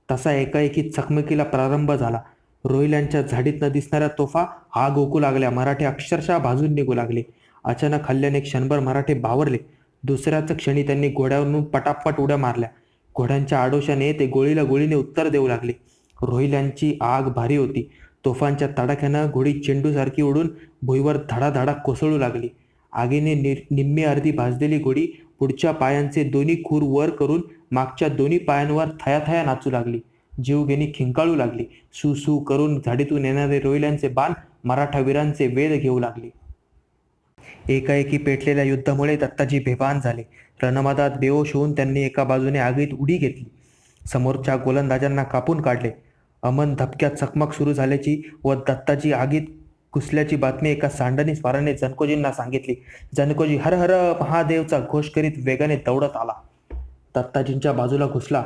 S1: तसा एकाएकी चकमकीला प्रारंभ झाला. रोहिल्यांच्या झाडीतनं दिसणाऱ्या तोफा आग ओकू लागल्या. मराठे अक्षरशः भाजून निघू लागले. अचानक हल्ल्याने क्षणभर मराठे बावरले. दुसऱ्याच क्षणी त्यांनी घोड्यावरून पटापट उड्या मारल्या. घोड्यांच्या आडोशाने ते गोळीला गोळीने उत्तर देऊ लागले. रोहिल्यांची आग भारी होती. तोफांच्या तडाख्यानं घोडी चेंडूसारखी उडून भुईवर धडाधडा कोसळू लागली. आगीने निम्मी अर्धी भाजलेली घोडी पुढच्या पायांचे दोन्ही खूर वर करून मागच्या दोन्ही पायांवर थयाथया नाचू लागली. जीवघेणी खिंकाळू लागली. सू सू करून झाडीतून येणारे रोहिल्यांचे बाण मराठा वीरांचे वेध घेऊ लागले. एकाएकी पेटलेल्या युद्धामुळे दत्ताजी बेभान झाले. रणमदात बेहोश होऊन त्यांनी एका बाजूने आगीत उडी घेतली. समोरच्या गोलंदाजांना कापून काढले. अमन धपक्यात चकमक सुरू झाल्याची व दत्ताजी आगीत घुसल्याची बातमी एका सांडणी स्वाराने जनकोजींना सांगितली. जनकोजी हर हर महादेवचा घोष करीत वेगाने दौडत आला. दत्ताजींच्या बाजूला घुसला.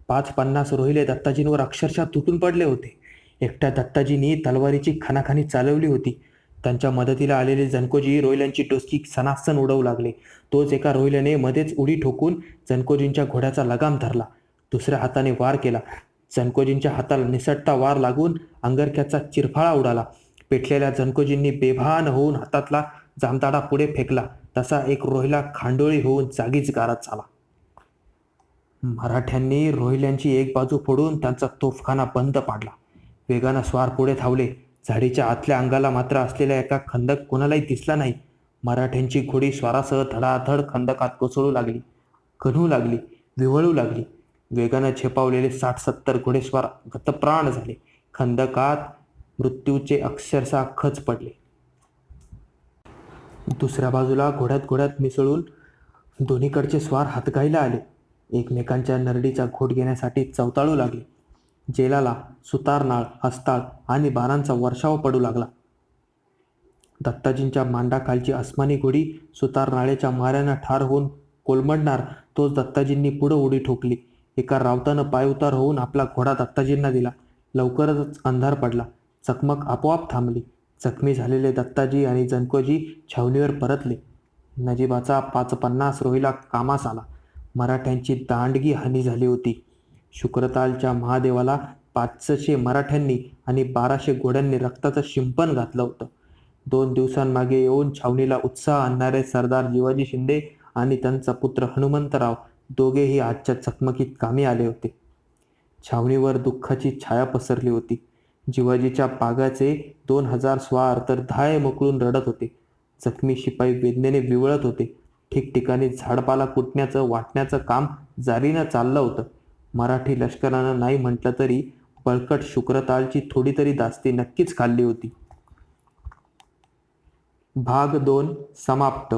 S1: 5-50 रोहिले दत्ताजींवर अक्षरशः तुटून पडले होते. एकट्या दत्ताजींनी तलवारीची खानाखानी चालवली होती. त्यांच्या मदतीला आलेले जनकोजी रोहिल्यांची डोसकी सनासन उडवू लागले. तोच एका रोहिल्याने मध्येच उडी ठोकून जनकोजींच्या घोड्याचा लगाम धरला. दुसऱ्या हाताने वार केला. जनकोजींच्या हाताला निसटता वार लागून अंगरख्याचा चिरफाळा उडाला. पेटलेल्या जनकोजींनी बेभान होऊन हातातला जामदाडा पुढे फेकला. तसा एक रोहिला खांडोळी होऊन जागीच गारच झाला. मराठ्यांनी रोहिल्यांची एक बाजू फोडून त्यांचा तोफखाना बंद पाडला. वेगानं स्वार पुढे धावले. झाडीच्या आतल्या अंगाला मात्र असलेला एका खंदक कोणालाही दिसला नाही. मराठ्यांची घोडी स्वारासह धडाधड खंदकात कोसळू लागली, कन्हू लागली, विव्हळू लागली. वेगानं झेपावलेले 60-70 घोडेस्वार गतप्राण झाले. खंदकात मृत्यूचे अक्षरशः खच पडले. दुसऱ्या बाजूला घोड्यात मिसळून दोन्हीकडचे स्वार हातघाईला आले. एकमेकांच्या नरडीचा घोट घेण्यासाठी चवताळू लागले. जेलाला सुतारनाळ, हस्ताळ आणि बाणांचा वर्षाव पडू लागला. दत्ताजींच्या मांडाखालची अस्मानी घोडी सुतारनाळेच्या माऱ्यानं ठार होऊन कोलमडणार तोच दत्ताजींनी पुढं उडी ठोकली. एका रावतानं पायउतार होऊन आपला घोडा दत्ताजींना दिला. लवकरच अंधार पडला. चकमक आपोआप थांबली. जखमी झालेले दत्ताजी आणि जनकोजी छावणीवर परतले. नजिबाचा 5-50 रोहिला कामास आला. मराठ्यांची दांडगी हानी झाली होती. शुक्रतालच्या महादेवाला 500 मराठ्यांनी आणि 1200 घोड्यांनी रक्ताचं शिंपण घातलं होतं. 2 दिवसांमागे येऊन छावणीला उत्साह आणणारे सरदार जिवाजी शिंदे आणि त्यांचा पुत्र हनुमंतराव दोघेही आजच्या चकमकीत कामी आले होते. छावणीवर दुःखाची छाया पसरली होती. जिवाजीच्या पागाचे 2000 स्वार तर धाय मोकळून रडत होते. जखमी शिपाई वेदनेने विवळत होते. ठिकठिकाणी झाडपाला कुटण्याचं वाटण्याचं काम जारीनं चाललं होतं. मराठी लष्करानं नाही म्हटलं तरी बळकट शुक्रतालची थोडी तरी दास्ती नक्कीच खाल्ली होती. भाग 2 समाप्त.